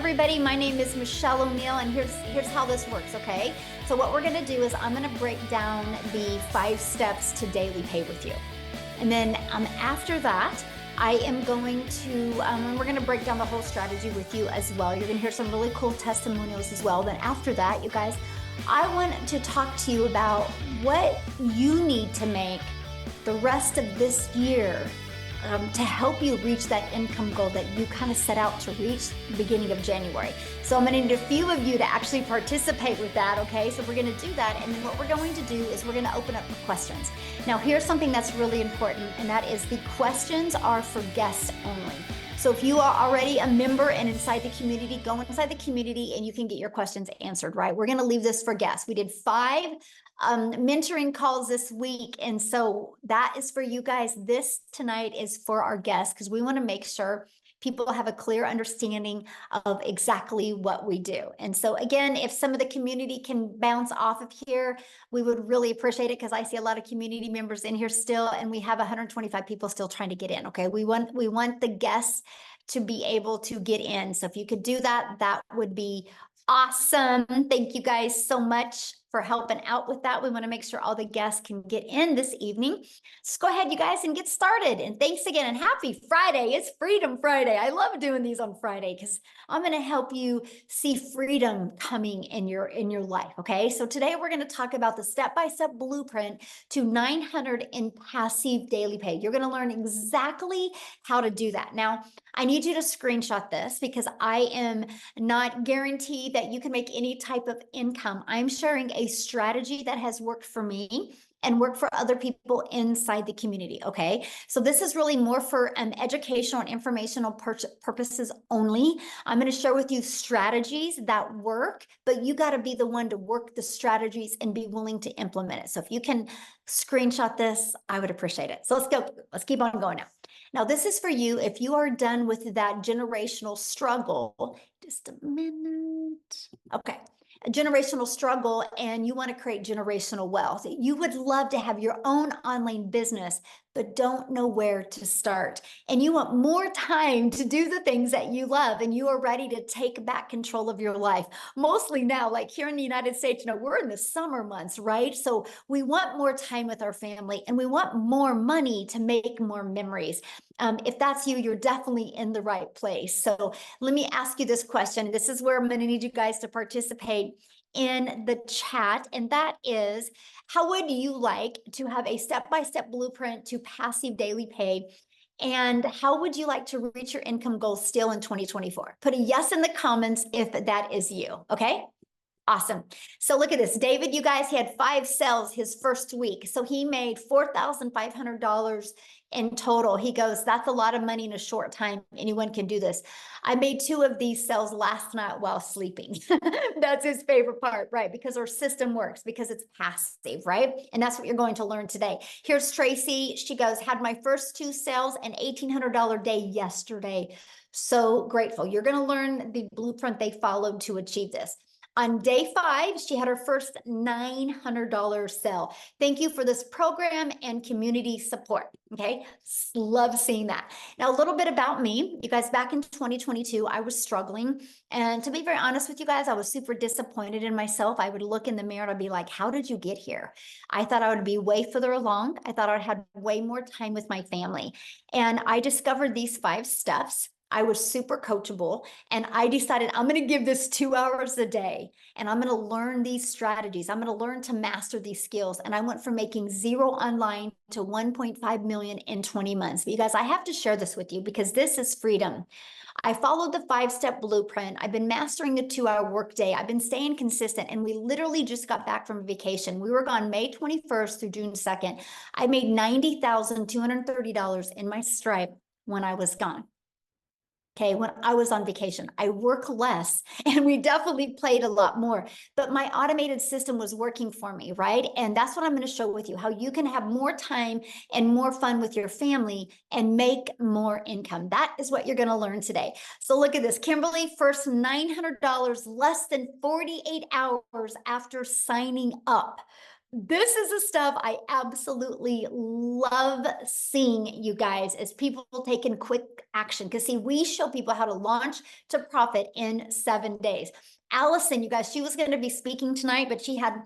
everybody. My name is Michelle O'Neill, and here's how this works, okay? So what we're gonna do is I'm gonna break down the 5 steps to daily pay with you. And then after that, I am going to, we're gonna break down the whole strategy with you as well. You're gonna hear some really cool testimonials as well. Then after that, you guys, I want to talk to you about what you need to make the rest of this year to help you reach that income goal that you kind of set out to reach the beginning of January. So I'm going to need a few of you to actually participate with that, okay? So we're going to do that, and then what we're going to do is we're going to open up for questions. Now, here's something that's really important, and that is the questions are for guests only. So if you are already a member and inside the community, go inside the community and you can get your questions answered, right? We're going to leave this for guests. We did 5 mentoring calls this week. And so that is for you guys. This tonight is for our guests because we want to make sure people have a clear understanding of exactly what we do. And so again, if some of the community can bounce off of here, we would really appreciate it because I see a lot of community members in here still, and we have 125 people still trying to get in, okay? We want the guests to be able to get in. So if you could do that, that would be awesome. Thank you guys so much for helping out with that. We want to make sure all the guests can get in this evening. So go ahead, you guys, and get started. And thanks again, and happy Friday. It's Freedom Friday. I love doing these on Friday because I'm going to help you see freedom coming in your life, okay? So today we're going to talk about the step-by-step blueprint to 900 in passive daily pay. You're going to learn exactly how to do that. Now, I need you to screenshot this because I am not guaranteed that you can make any type of income. I'm sharing a strategy that has worked for me and work for other people inside the community, okay? So this is really more for educational and informational purposes only. I'm gonna share with you strategies that work, but you gotta be the one to work the strategies and be willing to implement it. So if you can screenshot this, I would appreciate it. So let's go, let's keep on going now. Now this is for you if you are done with that generational struggle. Just a minute, okay. A generational struggle and you want to create generational wealth. You would love to have your own online business, but don't know where to start. And you want more time to do the things that you love and you are ready to take back control of your life. Mostly now, like here in the United States, we're in the summer months, right? So we want more time with our family and we want more money to make more memories. If that's you, you're definitely in the right place. So let me ask you this question. This is where I'm going to need you guys to participate in the chat. And that is, how would you like to have a step-by-step blueprint to passive daily pay? And how would you like to reach your income goals still in 2024? Put a yes in the comments if that is you, okay? Awesome. So look at this. David, you guys, he had 5 sales his first week. So he made $4,500 in total. He goes, that's a lot of money in a short time. Anyone can do this. I made 2 of these sales last night while sleeping. That's his favorite part, right? Because our system works, because it's passive, right? And that's what you're going to learn today. Here's Tracy. She goes, had my first 2 sales and $1,800 day yesterday. So grateful. You're going to learn the blueprint they followed to achieve this. On day 5, she had her first $900 sale. Thank you for this program and community support. Okay, love seeing that. Now, a little bit about me. You guys, back in 2022, I was struggling. And to be very honest with you guys, I was super disappointed in myself. I would look in the mirror and I'd be like, how did you get here? I thought I would be way further along. I thought I'd have way more time with my family. And I discovered these 5 steps. I was super coachable and I decided I'm going to give this 2 hours a day and I'm going to learn these strategies. I'm going to learn to master these skills. And I went from making 0 online to 1.5 million in 20 months. But you guys, I have to share this with you because this is freedom. I followed the 5-step blueprint. I've been mastering the 2-hour workday. I've been staying consistent, and we literally just got back from vacation. We were gone May 21st through June 2nd. I made $90,230 in my Stripe when I was gone. Okay, when I was on vacation, I work less and we definitely played a lot more, but my automated system was working for me, right? And that's what I'm going to show with you, how you can have more time and more fun with your family and make more income. That is what you're going to learn today. So look at this. Kimberly, first $900 less than 48 hours after signing up. This is the stuff I absolutely love seeing, you guys, as people taking quick action. Because see, we show people how to launch to profit in 7 days. Allison, you guys, she was going to be speaking tonight, but she had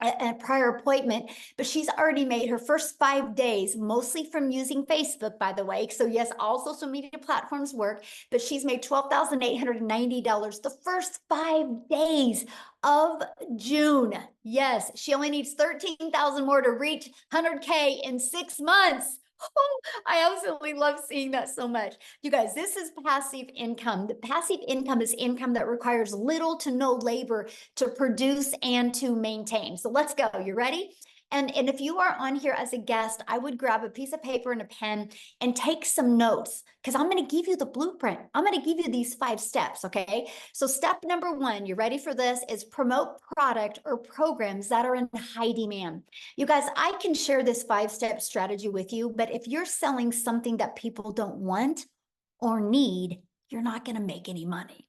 a prior appointment, but she's already made her first 5 days, mostly from using Facebook, by the way. So yes, all social media platforms work, but she's made $12,890 the first 5 days of June. Yes, she only needs 13,000 more to reach 100K in 6 months. Oh, I absolutely love seeing that so much. You guys, this is passive income. The passive income is income that requires little to no labor to produce and to maintain. So let's go. You ready? And if you are on here as a guest, I would grab a piece of paper and a pen and take some notes, because I'm going to give you the blueprint. I'm going to give you these 5 steps. Okay. So step number 1, you ready for this, is promote product or programs that are in high demand. You guys, I can share this 5-step strategy with you, but if you're selling something that people don't want or need, you're not going to make any money.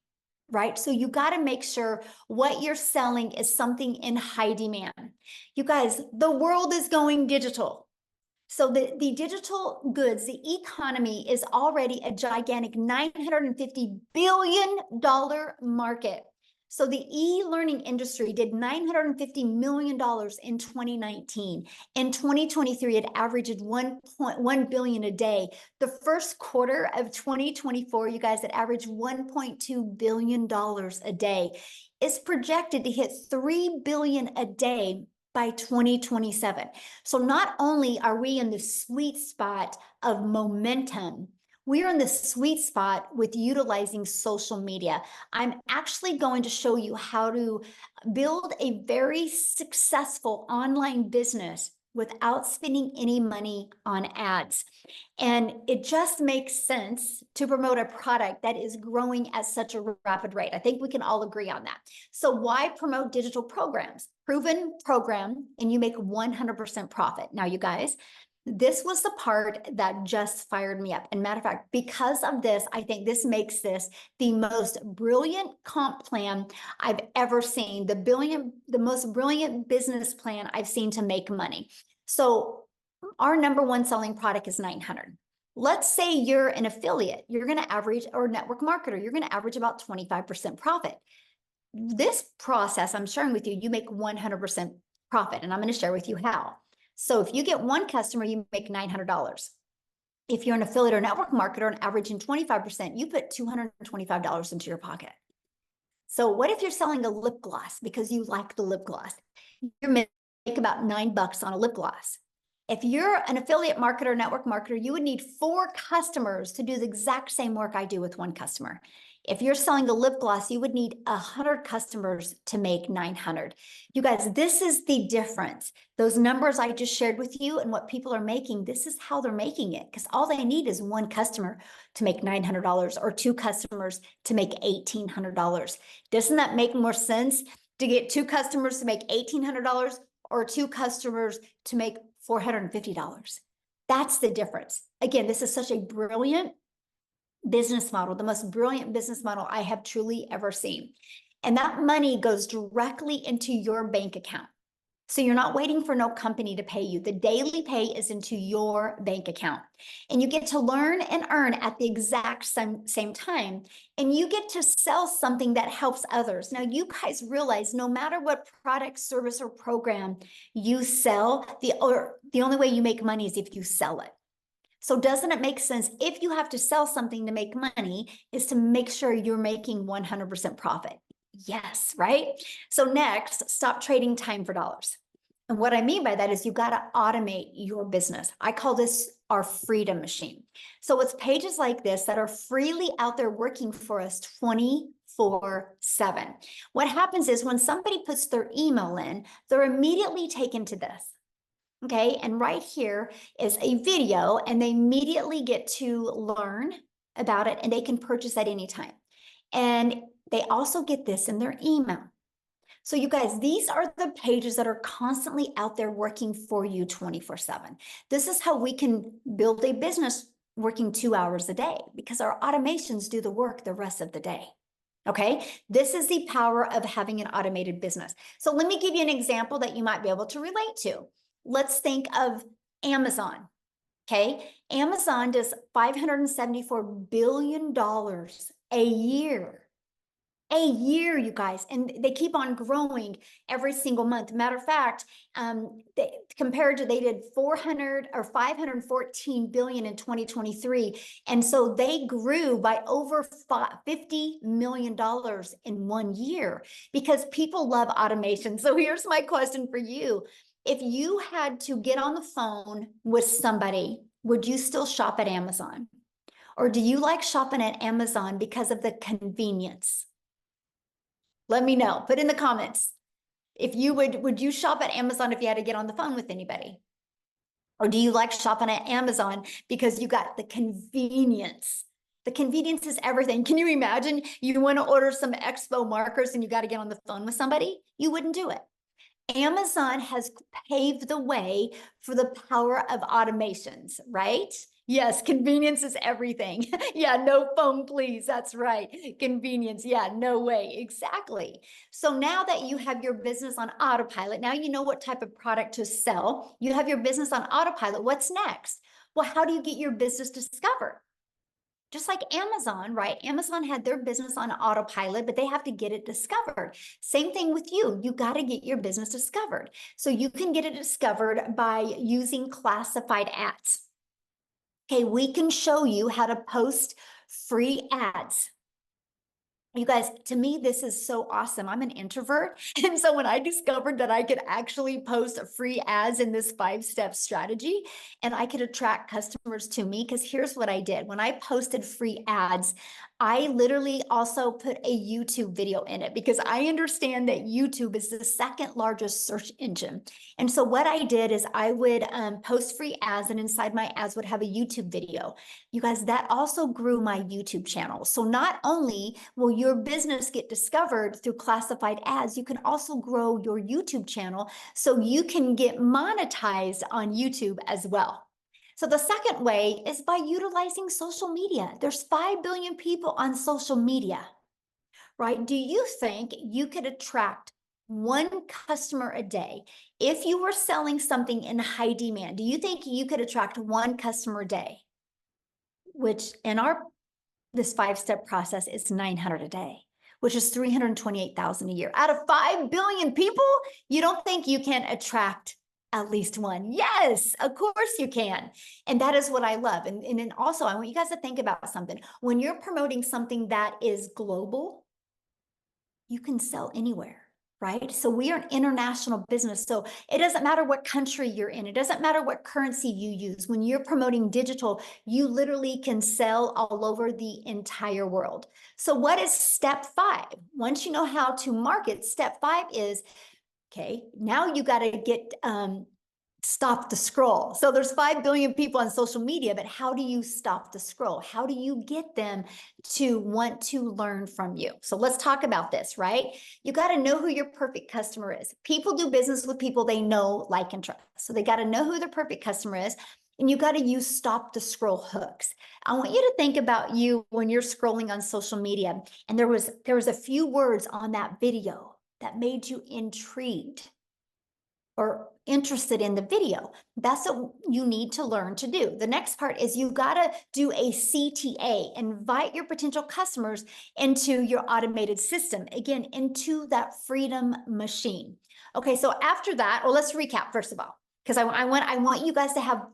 Right? So you got to make sure what you're selling is something in high demand. You guys, the world is going digital. So the digital goods, the economy is already a gigantic $950 billion market. So the e-learning industry did $950 million in 2019. In 2023, it averaged 1.1 billion a day. The first quarter of 2024, you guys, it averaged $1.2 billion a day. It's projected to hit 3 billion a day by 2027. So not only are we in the sweet spot of momentum, we're in the sweet spot with utilizing social media. I'm actually going to show you how to build a very successful online business without spending any money on ads. And it just makes sense to promote a product that is growing at such a rapid rate. I think we can all agree on that. So why promote digital programs? Proven program, and you make 100% profit. Now, you guys, this was the part that just fired me up. And matter of fact, because of this, I think this makes this the most brilliant comp plan I've ever seen, the most brilliant business plan I've seen to make money. So our number 1 selling product is 900. Let's say you're an affiliate, you're going to average, or network marketer, you're going to average about 25% profit. This process I'm sharing with you, you make 100% profit, and I'm going to share with you how. So if you get 1 customer, you make $900. If you're an affiliate or network marketer and averaging 25%, you put $225 into your pocket. So what if you're selling a lip gloss because you like the lip gloss? You make about $9 on a lip gloss. If you're an affiliate marketer, network marketer, you would need 4 customers to do the exact same work I do with 1 customer. If you're selling a lip gloss, you would need 100 customers to make 900. You guys, this is the difference. Those numbers I just shared with you and what people are making, this is how they're making it, because all they need is 1 customer to make $900 or 2 customers to make $1,800. Doesn't that make more sense to get 2 customers to make $1,800 or 2 customers to make $450? That's the difference. Again, this is such a brilliant business model, the most brilliant business model I have truly ever seen. And that money goes directly into your bank account. So you're not waiting for no company to pay you. The daily pay is into your bank account. And you get to learn and earn at the exact same time. And you get to sell something that helps others. Now, you guys realize no matter what product, service, or program you sell, the only way you make money is if you sell it. So doesn't it make sense, if you have to sell something to make money, is to make sure you're making 100% profit? Yes, right? So next, stop trading time for dollars. And what I mean by that is you got to automate your business. I call this our freedom machine. So it's pages like this that are freely out there working for us 24/7. What happens is when somebody puts their email in, they're immediately taken to this. Okay, and right here is a video, and they immediately get to learn about it, and they can purchase at any time. And they also get this in their email. So you guys, these are the pages that are constantly out there working for you 24/7. This is how we can build a business working 2 hours a day, because our automations do the work the rest of the day. Okay, this is the power of having an automated business. So let me give you an example that you might be able to relate to. Let's think of Amazon. Okay, Amazon does $574 billion a year. A year, you guys, and they keep on growing every single month. Matter of fact, they did 400 or 514 billion in 2023, and so they grew by over $50 million in 1 year because people love automation. So here's my question for you: if you had to get on the phone with somebody, would you still shop at Amazon, or do you like shopping at Amazon because of the convenience? Let me know. Put in the comments. If you would you shop at Amazon if you had to get on the phone with anybody? Or do you like shopping at Amazon because you got the convenience? The convenience is everything. Can you imagine you want to order some Expo markers and you got to get on the phone with somebody? You wouldn't do it. Amazon has paved the way for the power of automations, right? Yes, convenience is everything. Yeah, no phone, please. That's right. Convenience. Yeah, no way. Exactly. So now that you have your business on autopilot, now you know what type of product to sell. You have your business on autopilot. What's next? Well, how do you get your business discovered? Just like Amazon, right? Amazon had their business on autopilot, but they have to get it discovered. Same thing with you. You got to get your business discovered. So you can get it discovered by using classified ads. Okay, we can show you how to post free ads. You guys, to me, this is so awesome. I'm an introvert. And so when I discovered that I could actually post free ads in this 5-step strategy and I could attract customers to me, because here's what I did. When I posted free ads, I literally also put a YouTube video in it because I understand that YouTube is the second largest search engine. And so what I did is I would post free ads, and inside my ads would have a YouTube video. You guys, that also grew my YouTube channel. So not only will your business get discovered through classified ads, you can also grow your YouTube channel so you can get monetized on YouTube as well. So the second way is by utilizing social media. There's 5 billion people on social media, right? Do you think you could attract one customer a day? If you were selling something in high demand, do you think you could attract one customer a day? Which in this 5-step process is 900 a day, which is 328,000 a year. Out of 5 billion people, you don't think you can attract at least one? Yes, of course you can. And that is what I love. And then also, I want you guys to think about something. When you're promoting something that is global, you can sell anywhere, right? So we are an international business. So it doesn't matter what country you're in. It doesn't matter what currency you use. When you're promoting digital, you literally can sell all over the entire world. So what is step 5? Once you know how to market, step 5 is, okay, now you got to get stop the scroll. So there's 5 billion people on social media, but how do you stop the scroll? How do you get them to want to learn from you? So let's talk about this, right? You got to know who your perfect customer is. People do business with people they know, like, and trust. So they got to know who their perfect customer is. And you got to use stop the scroll hooks. I want you to think about you when you're scrolling on social media, and there was a few words on that video that made you intrigued or interested in the video. That's what you need to learn to do. The next part is you got to do a CTA, invite your potential customers into your automated system, again, into that freedom machine. Okay, so after that, well, let's recap first of all, because I want you guys to have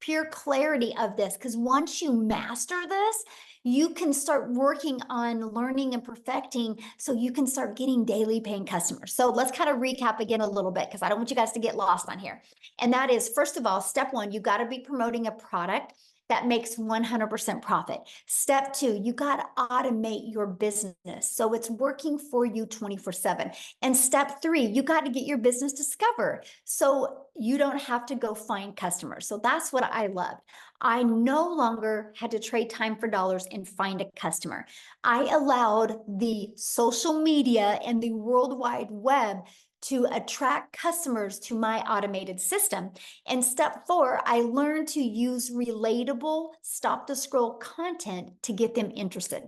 pure clarity of this, because once you master this, you can start working on learning and perfecting so you can start getting daily paying customers. So let's kind of recap again a little bit, because I don't want you guys to get lost on here. And that is, first of all, step 1, you got to be promoting a product that makes 100% profit. Step 2, you got to automate your business so it's working for you 24/7. And step 3, you got to get your business discovered so you don't have to go find customers. So that's what I love. I no longer had to trade time for dollars and find a customer. I allowed the social media and the World Wide Web to attract customers to my automated system. And step 4, I learned to use relatable stop the scroll content to get them interested.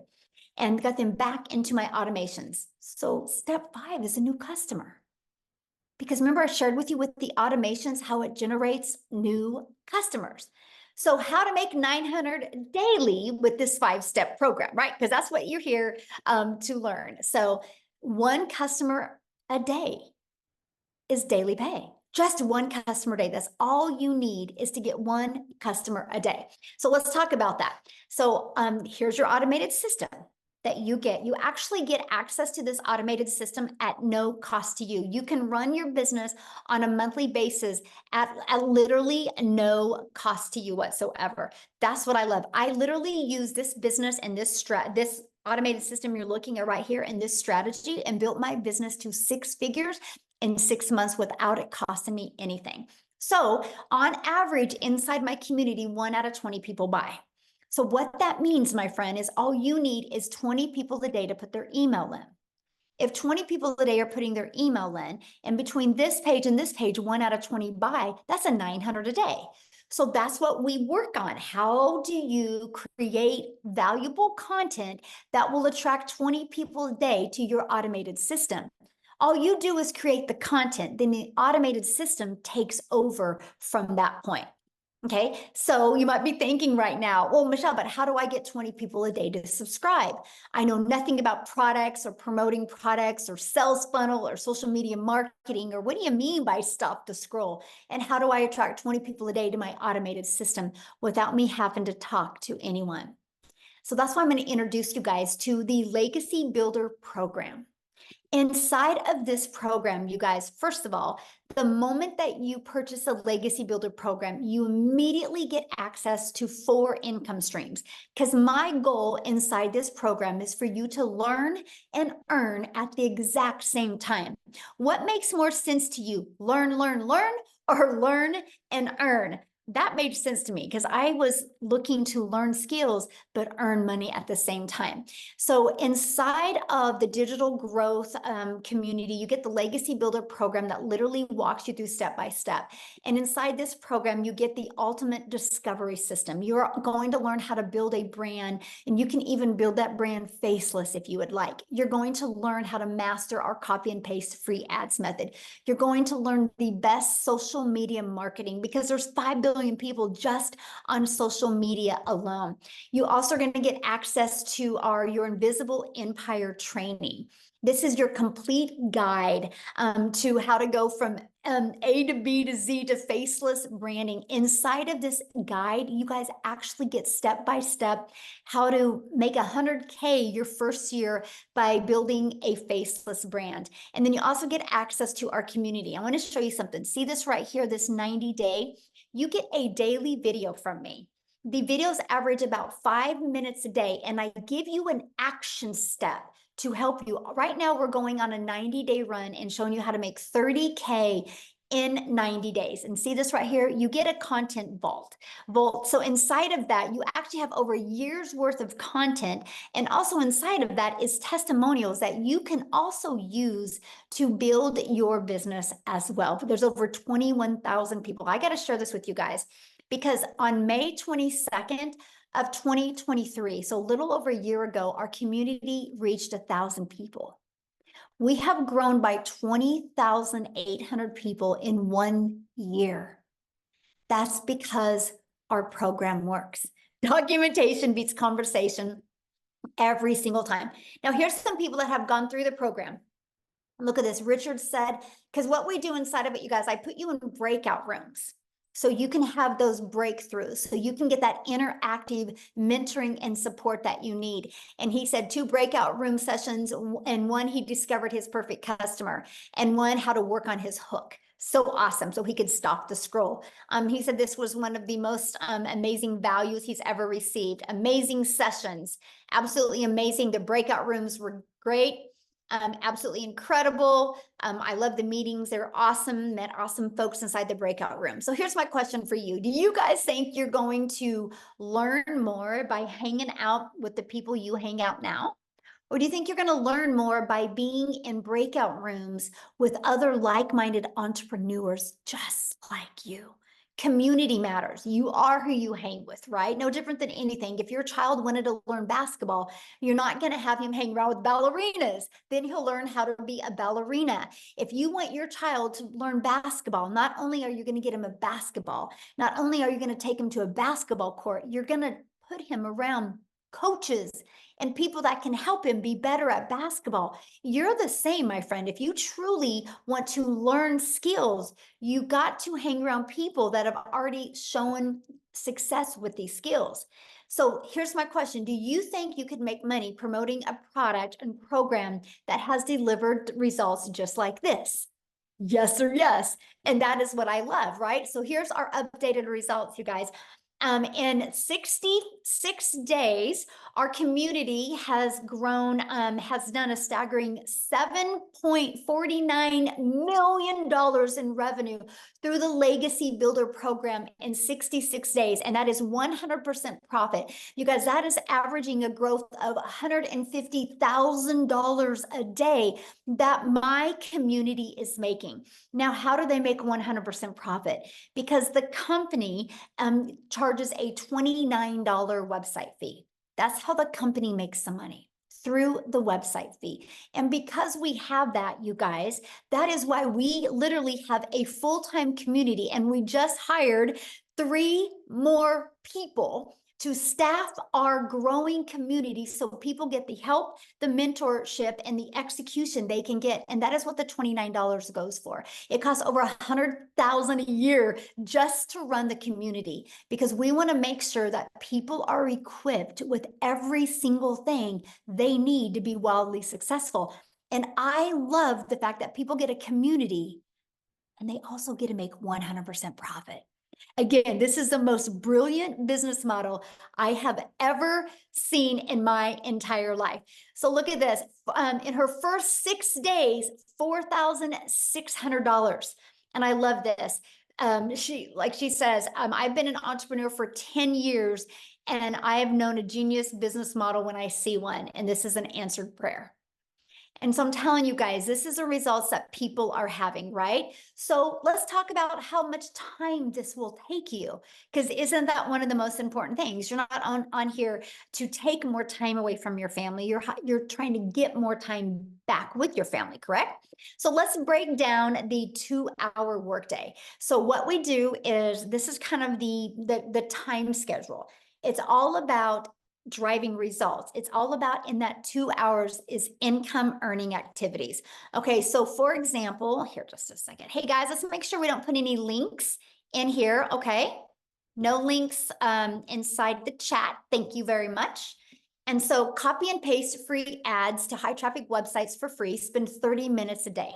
and got them back into my automations. So step 5 is a new customer. Because remember, I shared with you with the automations how it generates new customers. So how to make 900 daily with this 5-step program, right? Because that's what you're here to learn. So one customer a day is daily pay. Just one customer a day. That's all you need, is to get one customer a day. So let's talk about that. So here's your automated system that you get. You actually get access to this automated system at no cost to you. You can run your business on a monthly basis at literally no cost to you whatsoever. That's what I love. I literally use this business and this automated system you're looking at right here, and this strategy, and built my business to 6 figures in 6 months without it costing me anything. So on average, inside my community, 1 out of 20 people buy. So what that means, my friend, is all you need is 20 people a day to put their email in. If 20 people a day are putting their email in, and between this page and this page, 1 out of 20 buy, that's a 900 a day. So that's what we work on. How do you create valuable content that will attract 20 people a day to your automated system? All you do is create the content, then the automated system takes over from that point. Okay, so you might be thinking right now, well, Michelle, but how do I get 20 people a day to subscribe? I know nothing about products or promoting products or sales funnel or social media marketing, or what do you mean by stop the scroll? And how do I attract 20 people a day to my automated system without me having to talk to anyone? So that's why I'm going to introduce you guys to the Legacy Builder program. Inside of this program, you guys, first of all, the moment that you purchase a Legacy Builder program, you immediately get access to 4 income streams. Because my goal inside this program is for you to learn and earn at the exact same time. What makes more sense to you? Learn, or learn and earn? That made sense to me because I was looking to learn skills but earn money at the same time. So inside of the digital growth community, you get the Legacy Builder program that literally walks you through step by step. And inside this program, you get the ultimate discovery system. You're going to learn how to build a brand, and you can even build that brand faceless if you would like. You're going to learn how to master our copy and paste free ads method. You're going to learn the best social media marketing, because there's 5 billion people just on social media alone. You also are going to get access to your Invisible Empire training. This is your complete guide to how to go from A to B to Z to faceless branding. Inside of this guide, you guys actually get step-by-step how to make 100K your first year by building a faceless brand. And then you also get access to our community. I want to show you something. See this right here, this 90-day? You get a daily video from me. The videos average about 5 minutes a day, and I give you an action step to help you. Right now, we're going on a 90-day run and showing you how to make 30K in 90 days. And see this right here? You get a content vault. So inside of that, you actually have over a year's worth of content. And also inside of that is testimonials that you can also use to build your business as well. There's over 21,000 people. I got to share this with you guys, because on May 22nd of 2023, so a little over a year ago, our community reached 1,000 people. We have grown by 20,800 people in 1 year. That's because our program works. Documentation beats conversation every single time. Now, here's some people that have gone through the program. Look at this. Richard said, because what we do inside of it, you guys, I put you in breakout rooms so you can have those breakthroughs, so you can get that interactive mentoring and support that you need. And he said 2 breakout room sessions, and 1, he discovered his perfect customer, and 1, how to work on his hook. So awesome. So he could stop the scroll. He said this was one of the most amazing values he's ever received. Amazing sessions. Absolutely amazing. The breakout rooms were great. Absolutely incredible. I love the meetings. They're awesome. Met awesome folks inside the breakout room. So here's my question for you. Do you guys think you're going to learn more by hanging out with the people you hang out now? Or do you think you're going to learn more by being in breakout rooms with other like-minded entrepreneurs just like you? Community matters. You are who you hang with, right? No different than anything. If your child wanted to learn basketball, you're not going to have him hang around with ballerinas. Then he'll learn how to be a ballerina. If you want your child to learn basketball, not only are you going to get him a basketball, not only are you going to take him to a basketball court, you're going to put him around coaches and people that can help him be better at basketball. You're the same, my friend. If you truly want to learn skills, you got to hang around people that have already shown success with these skills. So here's my question. Do you think you could make money promoting a product and program that has delivered results just like this? Yes or yes. And that is what I love, right? So here's our updated results, you guys. In 66 days, our community has grown, has done a staggering $7.49 million in revenue through the Legacy Builder program in 66 days. And that is 100% profit. You guys, that is averaging a growth of $150,000 a day that my community is making. Now, how do they make 100% profit? Because the company charges a $29 website fee. That's how the company makes some money, through the website fee. And because we have that, you guys, that is why we literally have a full-time community, and we just hired 3 more people to staff our growing community so people get the help, the mentorship, and the execution they can get. And that is what the $29 goes for. It costs over $100,000 a year just to run the community, because we want to make sure that people are equipped with every single thing they need to be wildly successful. And I love the fact that people get a community and they also get to make 100% profit. Again, this is the most brilliant business model I have ever seen in my entire life. So look at this. In her first 6 days, $4,600. And I love this. She says, I've been an entrepreneur for 10 years and I have known a genius business model when I see one. And this is an answered prayer. And so I'm telling you guys, this is the results that people are having, right? So let's talk about how much time this will take you, because isn't that one of the most important things? You're not on here to take more time away from your family. You're trying to get more time back with your family, correct? So let's break down the 2-hour workday. So what we do is, this is kind of the time schedule. It's all about driving results. It's all about, in that 2 hours, is income earning activities. Okay, so for example, here, just a second. Hey guys, let's make sure we don't put any links in here. Okay, no links inside the chat. Thank you very much. And so copy and paste free ads to high traffic websites for free. Spend 30 minutes a day.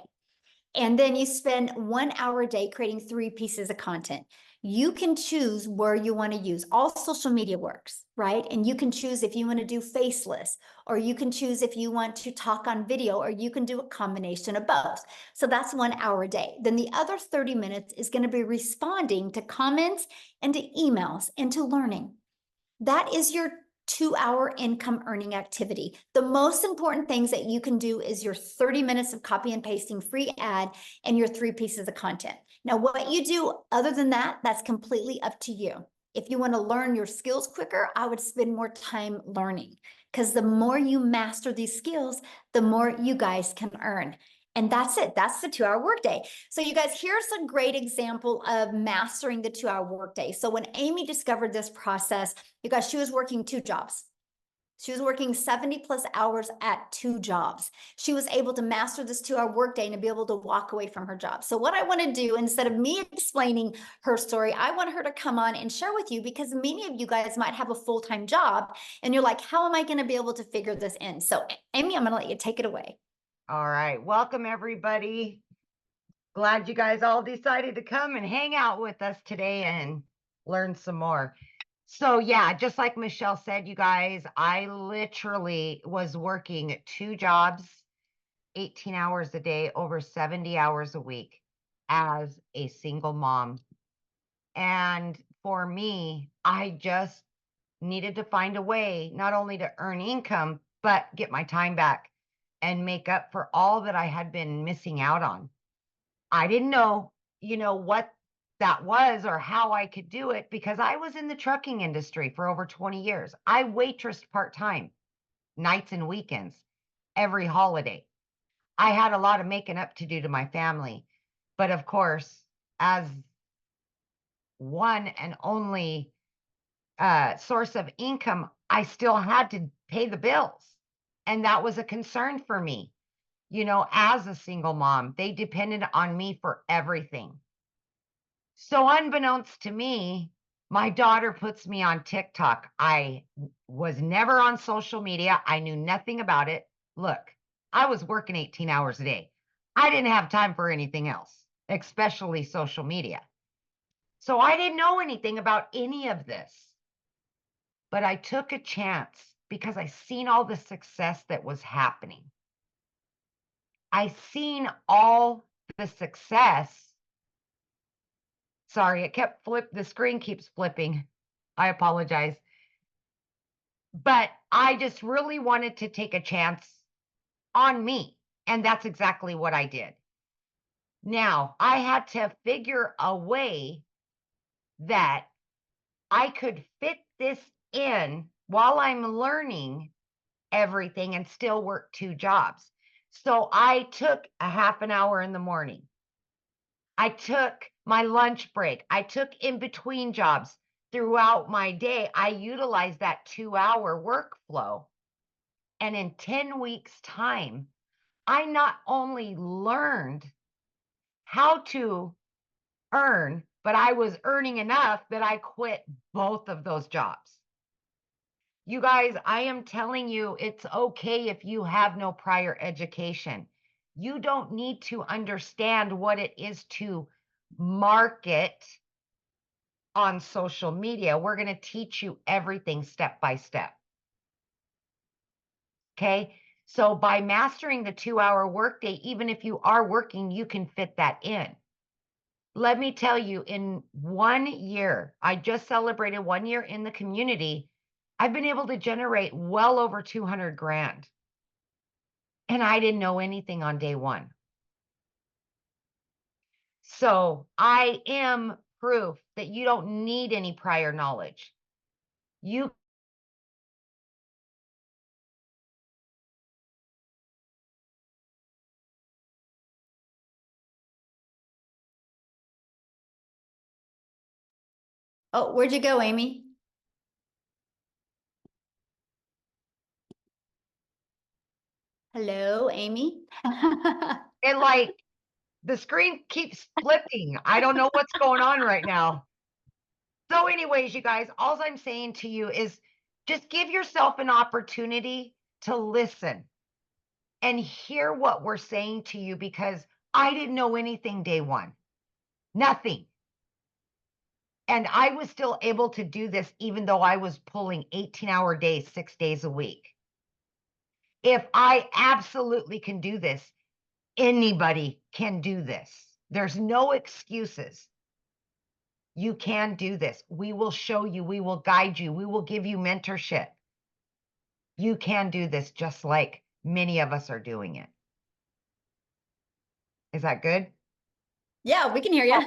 And then you spend 1 hour a day creating 3 pieces of content. You can choose where you want to use. All social media works, right? And you can choose if you want to do faceless, or you can choose if you want to talk on video, or you can do a combination of both. So that's 1 hour a day. Then the other 30 minutes is going to be responding to comments and to emails and to learning. That is your 2-hour income earning activity. The most important things that you can do is your 30 minutes of copy and pasting free ad and your 3 pieces of content. Now, what you do other than that, that's completely up to you. If you want to learn your skills quicker, I would spend more time learning, because the more you master these skills, the more you guys can earn. And that's it. That's the 2-hour workday. So you guys, here's a great example of mastering the 2-hour workday. So when Amy discovered this process, you guys, she was working 2 jobs. She was working 70 plus hours at 2 jobs. She was able to master this 2-hour workday and to be able to walk away from her job. So what I want to do, instead of me explaining her story, I want her to come on and share with you, because many of you guys might have a full-time job and you're like, how am I going to be able to figure this in? So Amy, I'm going to let you take it away. All right. Welcome, everybody. Glad you guys all decided to come and hang out with us today and learn some more. So yeah, just like Michelle said, you guys, I literally was working 2 jobs, 18 hours a day, over 70 hours a week as a single mom. And for me, I just needed to find a way not only to earn income, but get my time back and make up for all that I had been missing out on. I didn't know, what that was or how I could do it because I was in the trucking industry for over 20 years. I waitressed part-time, nights and weekends, every holiday. I had a lot of making up to do to my family. But of course, as one and only source of income, I still had to pay the bills. And that was a concern for me. You know, as a single mom, they depended on me for everything. So unbeknownst to me, my daughter puts me on TikTok. I was never on social media. I knew nothing about it. Look, I was working 18 hours a day. I didn't have time for anything else, especially social media. So I didn't know anything about any of this. But I took a chance because I seen all the success that was happening. I seen all the success. Sorry, the screen keeps flipping. I apologize. But I just really wanted to take a chance on me. And that's exactly what I did. Now, I had to figure a way that I could fit this in while I'm learning everything and still work 2 jobs. So I took a half an hour in the morning. I took my lunch break. I took in between jobs throughout my day. I utilized that 2-hour workflow. And in 10 weeks' time, I not only learned how to earn, but I was earning enough that I quit both of those jobs. You guys, I am telling you, it's okay if you have no prior education. You don't need to understand what it is to market on social media. We're going to teach you everything step by step. Okay. So by mastering the 2-hour workday, even if you are working, you can fit that in. Let me tell you, in 1 year, I just celebrated 1 year in the community. I've been able to generate well over 200 grand. And I didn't know anything on day one. So I am proof that you don't need any prior knowledge. You Oh, where'd you go, Amy? Hello, Amy? and like the screen keeps flipping. I don't know what's going on right now. So anyways, you guys, all I'm saying to you is just give yourself an opportunity to listen and hear what we're saying to you because I didn't know anything day one. Nothing. And I was still able to do this even though I was pulling 18-hour days, 6 days a week. If I absolutely can do this, anybody can do this. There's no excuses. You can do this. We will show you, we will guide you, we will give you mentorship. You can do this just like many of us are doing it. Is that good? Yeah, we can hear you.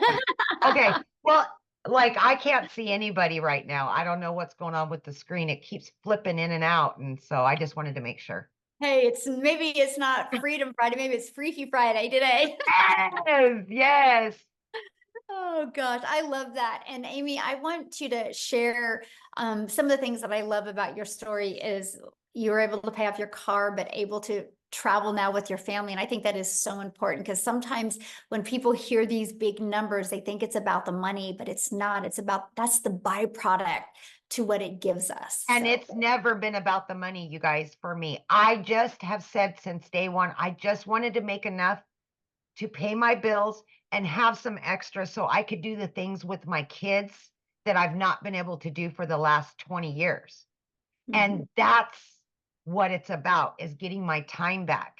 Okay. Well, like I can't see anybody right now. I don't know what's going on with the screen. It keeps flipping in and out. And so I just wanted to make sure. Hey, maybe it's not Freedom Friday, maybe it's Freaky Friday today. Yes, yes. Oh gosh, I love that. And Amy, I want you to share some of the things that I love about your story is you were able to pay off your car, but able to travel now with your family. And I think that is so important because sometimes when people hear these big numbers, they think it's about the money, but it's not. It's about that's the byproduct to what it gives us. And So. it's never been about the money, you guys, for me. I just have said since day one, I just wanted to make enough to pay my bills and have some extra so I could do the things with my kids that I've not been able to do for the last 20 years. And that's what it's about, is getting my time back,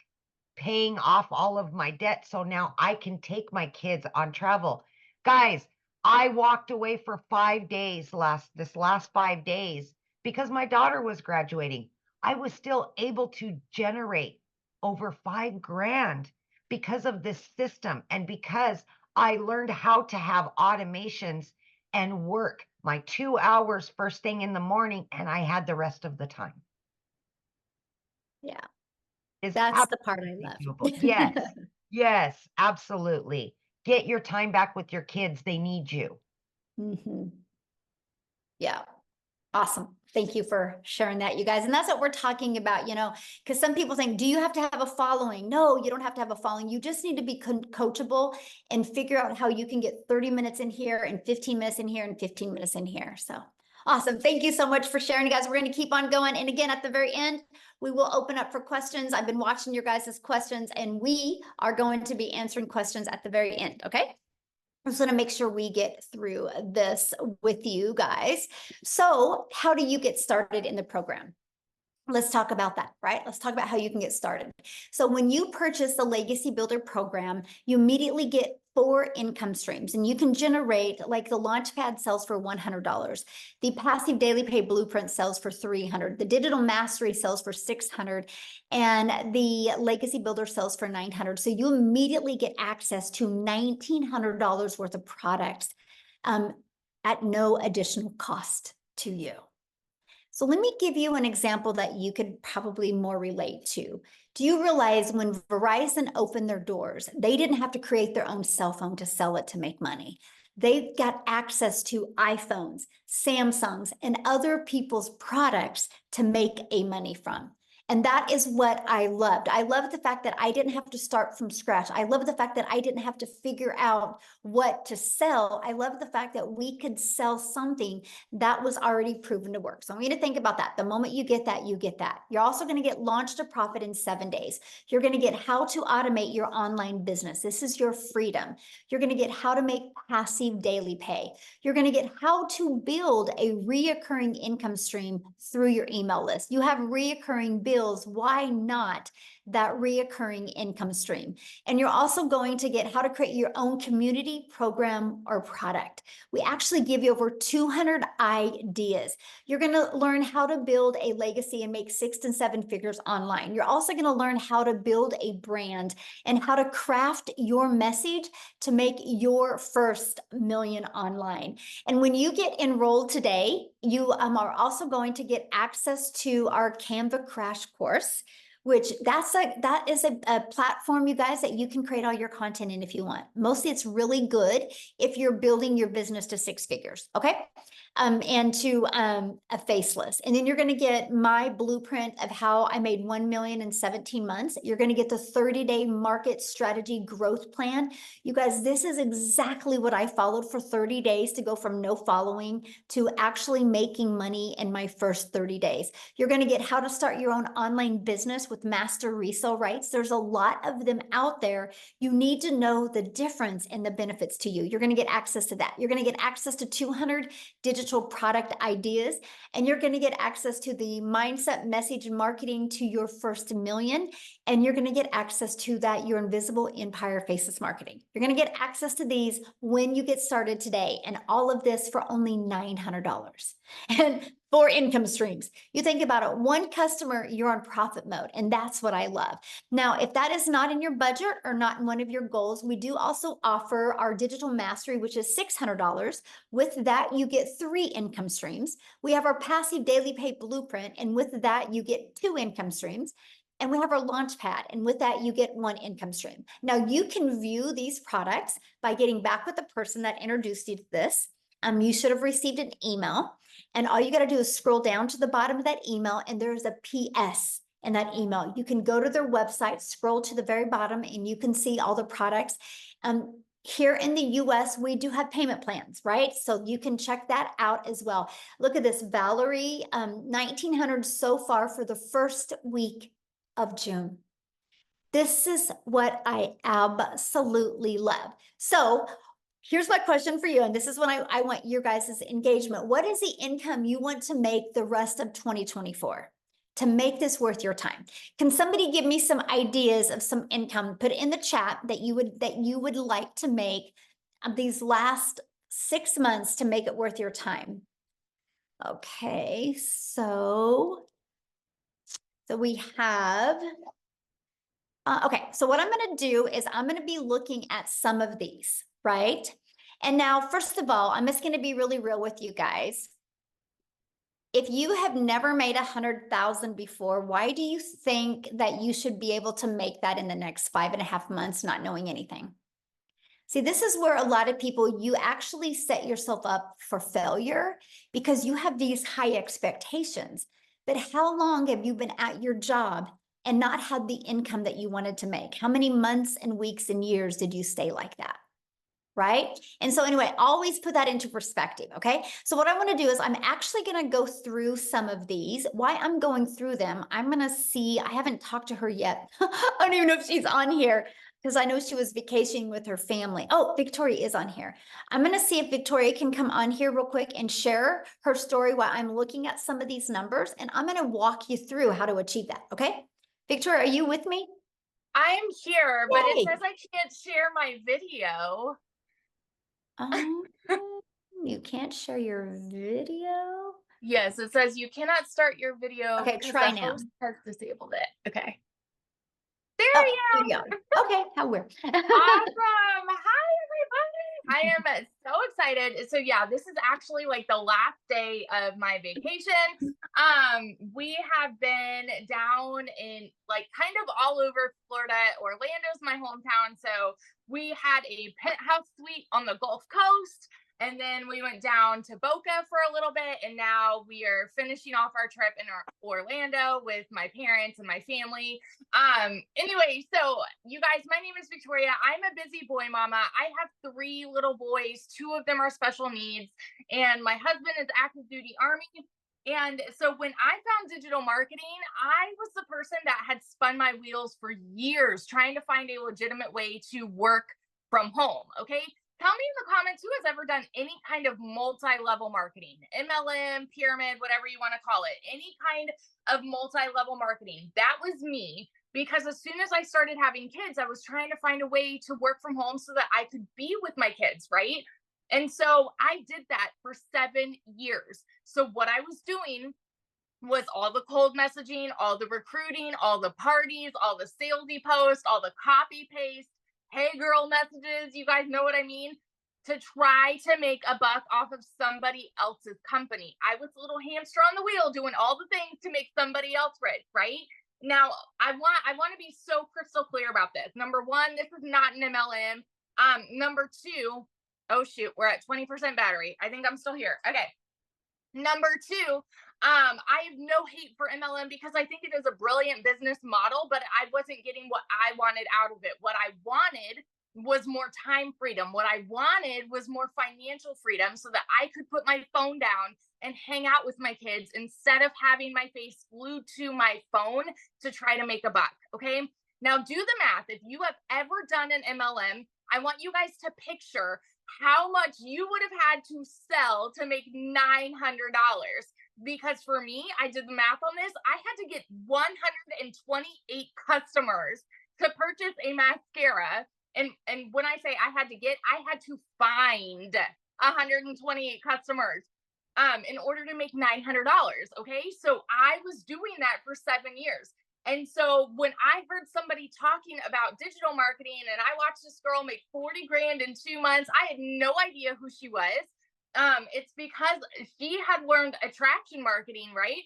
paying off all of my debt so now I can take my kids on travel. Guys, I walked away for 5 days this last 5 days because my daughter was graduating. I was still able to generate over 5 grand because of this system and because I learned how to have automations and work my 2 hours first thing in the morning, and I had the rest of the time. Yeah, Is that's the part I absolutely doable. love. Yes, yes, absolutely. Get your time back with your kids. They need you. Mhm. Yeah. Awesome. Thank you for sharing that, you guys. And that's what we're talking about, because some people think, do you have to have a following? No, you don't have to have a following. You just need to be coachable and figure out how you can get 30 minutes in here and 15 minutes in here and 15 minutes in here. So awesome. Thank you so much for sharing, you guys. We're going to keep on going. And again, at the very end, we will open up for questions. I've been watching your guys' questions, and we are going to be answering questions at the very end. Okay. I'm just going to make sure we get through this with you guys. So, how do you get started in the program? Let's talk about that, right? Let's talk about how you can get started. So, when you purchase the Legacy Builder program, you immediately get 4 income streams, and you can generate, like the Launchpad sells for $100, the Passive Daily Pay Blueprint sells for $300, the Digital Mastery sells for $600, and the Legacy Builder sells for $900. So you immediately get access to $1,900 worth of products at no additional cost to you. So let me give you an example that you could probably more relate to. Do you realize when Verizon opened their doors, they didn't have to create their own cell phone to sell it to make money? They got access to iPhones, Samsungs, and other people's products to make a money from. And that is what I loved. I loved the fact that I didn't have to start from scratch. I love the fact that I didn't have to figure out what to sell. I love the fact that we could sell something that was already proven to work. So I want you to think about that. The moment you get that, you get that. You're also going to get Launch to Profit in 7 days. You're going to get how to automate your online business. This is your freedom. You're going to get how to make passive daily pay. You're going to get how to build a reoccurring income stream through your email list. You have reoccurring bills. Why not that reoccurring income stream? And you're also going to get how to create your own community, program, or product. We actually give you over 200 ideas. You're going to learn how to build a legacy and make 6 and 7 figures online. You're also going to learn how to build a brand and how to craft your message to make your first million online. And when you get enrolled today, you are also going to get access to our Canva Crash Course, which that is a platform, you guys, that you can create all your content in if you want. Mostly it's really good if you're building your business to 6 figures, okay? And to a faceless. And then you're going to get my blueprint of how I made 1 million in 17 months. You're going to get the 30-day market strategy growth plan. You guys, this is exactly what I followed for 30 days to go from no following to actually making money in my first 30 days. You're going to get how to start your own online business with master resale rights. There's a lot of them out there. You need to know the difference and the benefits to you. You're going to get access to that. You're going to get access to 200 digital product ideas, and you're going to get access to the mindset, message, and marketing to your first million. And you're going to get access to that, your invisible empire faceless marketing. You're going to get access to these when you get started today, and all of this for only $900. And 4 income streams. You think about it, 1 customer, you're on profit mode. And that's what I love. Now, if that is not in your budget or not in one of your goals, we do also offer our digital mastery, which is $600. With that, you get 3 income streams. We have our passive daily pay blueprint. And with that, you get 2 income streams. And we have our Launchpad, and with that, you get 1 income stream. Now, you can view these products by getting back with the person that introduced you to this. You should have received an email, and all you got to do is scroll down to the bottom of that email, and there's a PS in that email. You can go to their website, scroll to the very bottom, and you can see all the products. Here in the US, we do have payment plans, right? So you can check that out as well. Look at this, Valerie, 1,900 so far for the first week of June. This is what I absolutely love. So here's my question for you, and this is when I want your guys' engagement. What is the income you want to make the rest of 2024 to make this worth your time? Can somebody give me some ideas of some income? Put it in the chat that you would like to make these last 6 months to make it worth your time. Okay, so we have. Okay, so what I'm going to do is I'm going to be looking at some of these, right? And now, first of all, I'm just going to be really real with you guys. If you have never made 100,000 before, why do you think that you should be able to make that in the next 5.5 months, not knowing anything? See, this is where a lot of people, you actually set yourself up for failure because you have these high expectations. But how long have you been at your job and not had the income that you wanted to make? How many months and weeks and years did you stay like that? Right? And so anyway, always put that into perspective, okay? So what I want to do is I'm actually going to go through some of these. Why I'm going through them, I'm going to see, I haven't talked to her yet. I don't even know if she's on here because I know she was vacationing with her family. Oh, Victoria is on here. I'm going to see if Victoria can come on here real quick and share her story while I'm looking at some of these numbers, and I'm going to walk you through how to achieve that, okay? Victoria, are you with me? I'm here, but it Yay. says I can't share my video. Um, you can't share your video? Yes, it says you cannot start your video Okay, because try the now. host has disabled it. Okay. There Oh, we here go. you go. Okay, how weird. Awesome. Hi, everybody. I am so excited. So yeah, this is actually like the last day of my vacation. We have been down in like kind of all over Florida. Orlando's my hometown. So we had a penthouse suite on the Gulf Coast. And then we went down to Boca for a little bit, and now we are finishing off our trip in Orlando with my parents and my family. Anyway, so you guys, my name is Victoria. I'm a busy boy mama. I have 3 little boys. 2 of them are special needs, and my husband is active duty Army. And so when I found digital marketing, I was the person that had spun my wheels for years trying to find a legitimate way to work from home. Okay. Tell me in the comments who has ever done any kind of multi-level marketing, MLM, pyramid, whatever you want to call it, any kind of multi-level marketing. That was me, because as soon as I started having kids, I was trying to find a way to work from home so that I could be with my kids, right? And so I did that for 7 years. So what I was doing was all the cold messaging, all the recruiting, all the parties, all the salesy posts, all the copy paste, hey girl messages, you guys know what I mean, to try to make a buck off of somebody else's company. I was a little hamster on the wheel doing all the things to make somebody else rich, right? Now, I want to be so crystal clear about this. Number 1, this is not an MLM. Number 2, oh shoot, we're at 20% battery. I think I'm still here. Okay. Number 2, I have no hate for MLM because I think it is a brilliant business model, but I wasn't getting what I wanted out of it. What I wanted was more time freedom. What I wanted was more financial freedom so that I could put my phone down and hang out with my kids instead of having my face glued to my phone to try to make a buck. Okay. Now do the math. If you have ever done an MLM, I want you guys to picture how much you would have had to sell to make $900. Because for me, I did the math on this. I had to get 128 customers to purchase a mascara. And when I say I had to get, I had to find 128 customers in order to make $900. Okay. So I was doing that for 7 years. And so when I heard somebody talking about digital marketing and I watched this girl make 40 grand in 2 months, I had no idea who she was. It's because she had learned attraction marketing, right?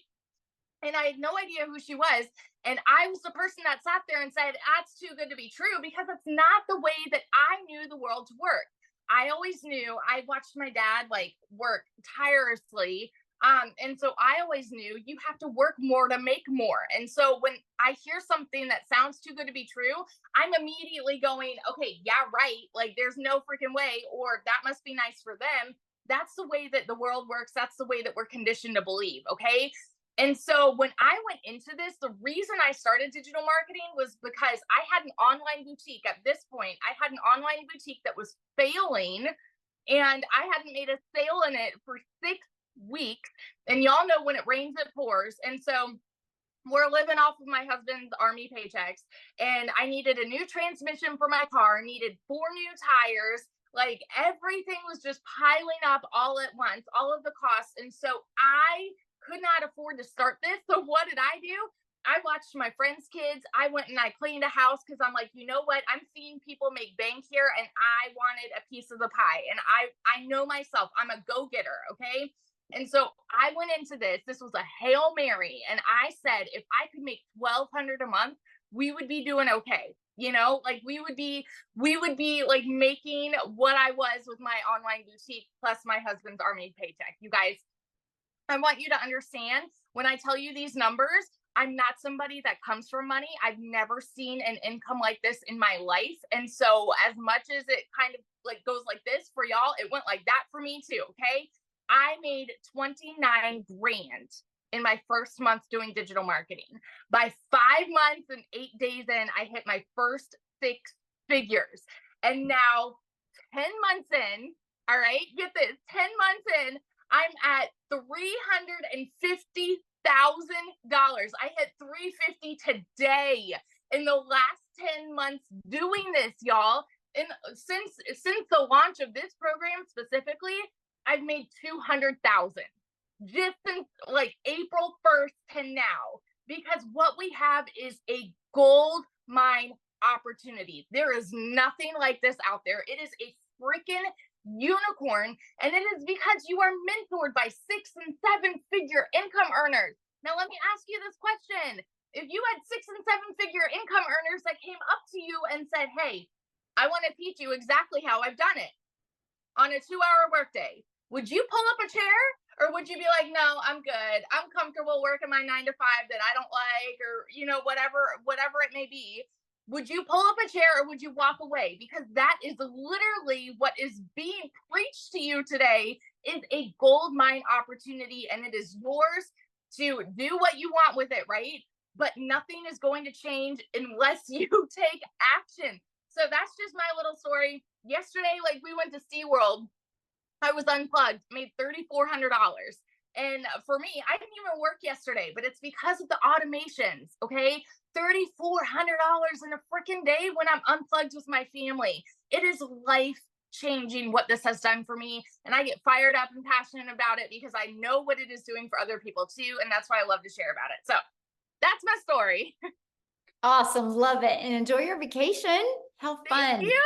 And I had no idea who she was. And I was the person that sat there and said, that's too good to be true, because it's not the way that I knew the world to work. I always knew, I watched my dad like work tirelessly. And so I always knew you have to work more to make more. And so when I hear something that sounds too good to be true, I'm immediately going, okay, yeah, right. Like there's no freaking way, or that must be nice for them. That's the way that the world works. That's the way that we're conditioned to believe. Okay. And so when I went into this, the reason I started digital marketing was because I had an online boutique. At this point, I had an online boutique that was failing, and I hadn't made a sale in it for 6 weeks. And y'all know when it rains, it pours. And so we're living off of my husband's Army paychecks, and I needed a new transmission for my car, needed 4 new tires. Like everything was just piling up all at once, all of the costs. And so I could not afford to start this. So what did I do? I watched my friends' kids. I went and I cleaned a house because I'm like, you know what? I'm seeing people make bank here and I wanted a piece of the pie. And I know myself, I'm a go-getter, okay? And so I went into this. This was a Hail Mary. And I said, if I could make $1,200 a month, we would be doing okay. You know, like we would be like making what I was with my online boutique plus my husband's army paycheck. You guys, I want you to understand when I tell you these numbers, I'm not somebody that comes from money. I've never seen an income like this in my life. And so, as much as it kind of like goes like this for y'all, it went like that for me too. Okay. I made 29 grand in my first month doing digital marketing. By 5 months and 8 days in, I hit my first 6 figures. And now, 10 months in, all right, get this, 10 months in, I'm at $350,000. I hit 350 today in the last 10 months doing this, y'all. And since the launch of this program specifically, I've made 200,000 just since like April 1st to now, because what we have is a gold mine opportunity. There is nothing like this out there. It is a freaking unicorn, and it is because you are mentored by 6 and 7 figure income earners. Now let me ask you this question. If you had 6 and 7 figure income earners that came up to you and said, hey, I want to teach you exactly how I've done it on a 2-hour workday, would you pull up a chair, or would you be like, no, I'm good, I'm comfortable working my 9 to 5 that I don't like, or you know, whatever it may be? Would you pull up a chair or would you walk away? Because that is literally what is being preached to you today, is a gold mine opportunity, and it is yours to do what you want with it, right? But nothing is going to change unless you take action. So that's just my little story. Yesterday, like, we went to SeaWorld. I was unplugged, made $3,400. And for me, I didn't even work yesterday, but it's because of the automations, okay? $3,400 in a freaking day when I'm unplugged with my family. It is life changing what this has done for me. And I get fired up and passionate about it because I know what it is doing for other people too. And that's why I love to share about it. So that's my story. Awesome. Love it. And enjoy your vacation. How fun. Thank you.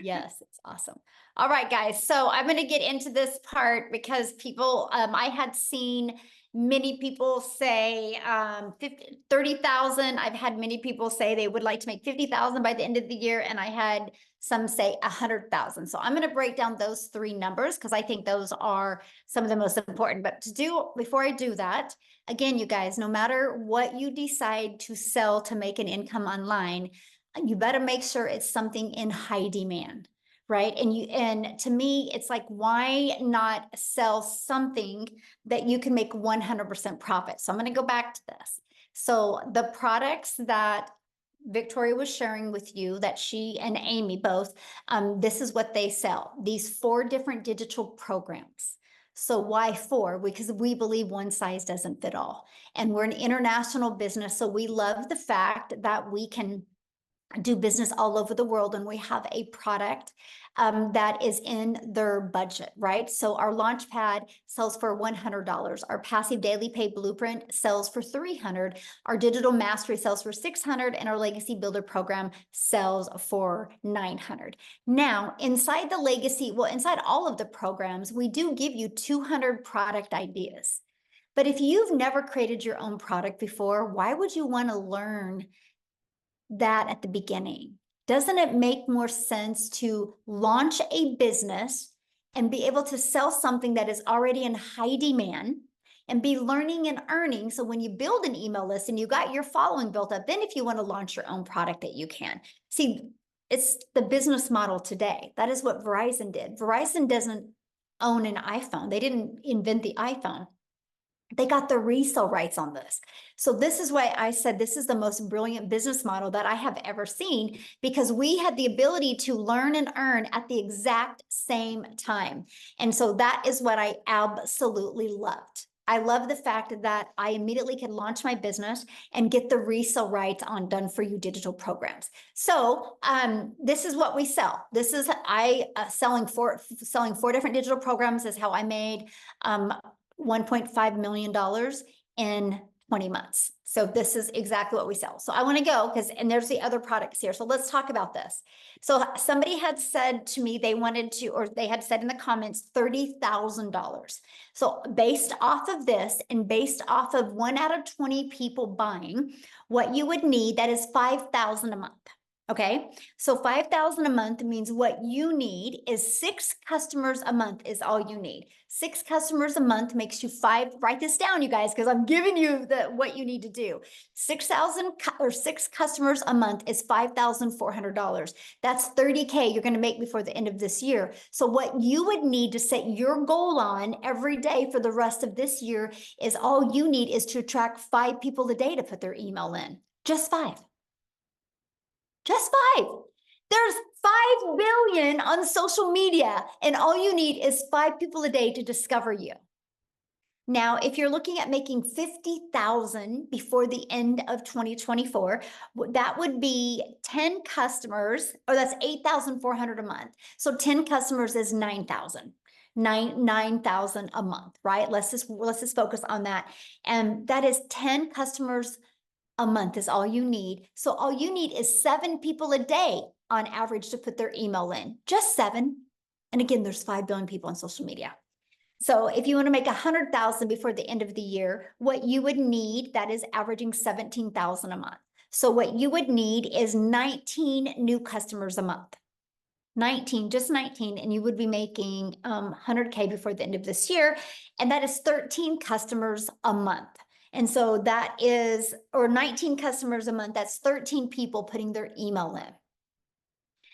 Yes, it's awesome. All right, guys. So I'm going to get into this part because people, I had seen many people say 30,000. I've had many people say they would like to make 50,000 by the end of the year. And I had some say 100,000. So I'm going to break down those 3 numbers because I think those are some of the most important. But before I do that, again, you guys, no matter what you decide to sell to make an income online, you better make sure it's something in high demand, right? And to me, it's like, why not sell something that you can make 100% profit? So I'm going to go back to this. So the products that Victoria was sharing with you, that she and Amy both, this is what they sell. These 4 different digital programs. So why 4? Because we believe one size doesn't fit all. And we're an international business. So we love the fact that we can do business all over the world, and we have a product that is in their budget, right? So our Launchpad sells for $100. Our Passive Daily Pay Blueprint sells for $300. Our Digital Mastery sells for $600, and our Legacy Builder program sells for $900. Now, inside all of the programs, we do give you 200 product ideas. But if you've never created your own product before, why would you want to learn that at the beginning? Doesn't it make more sense to launch a business and be able to sell something that is already in high demand and be learning and earning? So when you build an email list and you got your following built up, then if you want to launch your own product, that you can. See, it's the business model today. That is what Verizon did. Verizon doesn't own an iPhone. They didn't invent the iPhone. They got the resale rights on this. So this is why I said this is the most brilliant business model that I have ever seen, because we had the ability to learn and earn at the exact same time. And so that is what I absolutely loved. I love the fact that I immediately could launch my business and get the resale rights on Done For You digital programs. So this is what we sell. This is selling 4 different digital programs is how I made $1.5 million in 20 months. So this is exactly what we sell. So I want to go and there's the other products here. So let's talk about this. So somebody had said to me, they wanted to, or they had said in the comments, $30,000. So based off of this and based off of 1 out of 20 people buying, what you would need, that is 5,000 a month. Okay, so 5,000 a month means what you need is 6 customers a month is all you need. 6 customers a month makes you 5. Write this down, you guys, because I'm giving you what you need to do. 6,000 or 6 customers a month is $5,400. That's 30K you're going to make before the end of this year. So what you would need to set your goal on every day for the rest of this year is all you need is to attract 5 people a day to put their email in. Just 5. Just 5. There's 5 billion on social media, and all you need is 5 people a day to discover you. Now, if you're looking at making 50,000 before the end of 2024, that would be 10 customers, or that's 8,400 a month. So 10 customers is 9,000. 9,000 a month, right? Let's just focus on that. And that is 10 customers a month is all you need. So all you need is 7 people a day on average to put their email in, just 7. And again, there's 5 billion people on social media. So if you want to make 100,000 before the end of the year, what you would need, that is averaging 17,000 a month. So what you would need is 19 new customers a month. 19, just 19, and you would be making 100K before the end of this year. And that is 13 customers a month. And so that is, or 19 customers a month, that's 13 people putting their email in.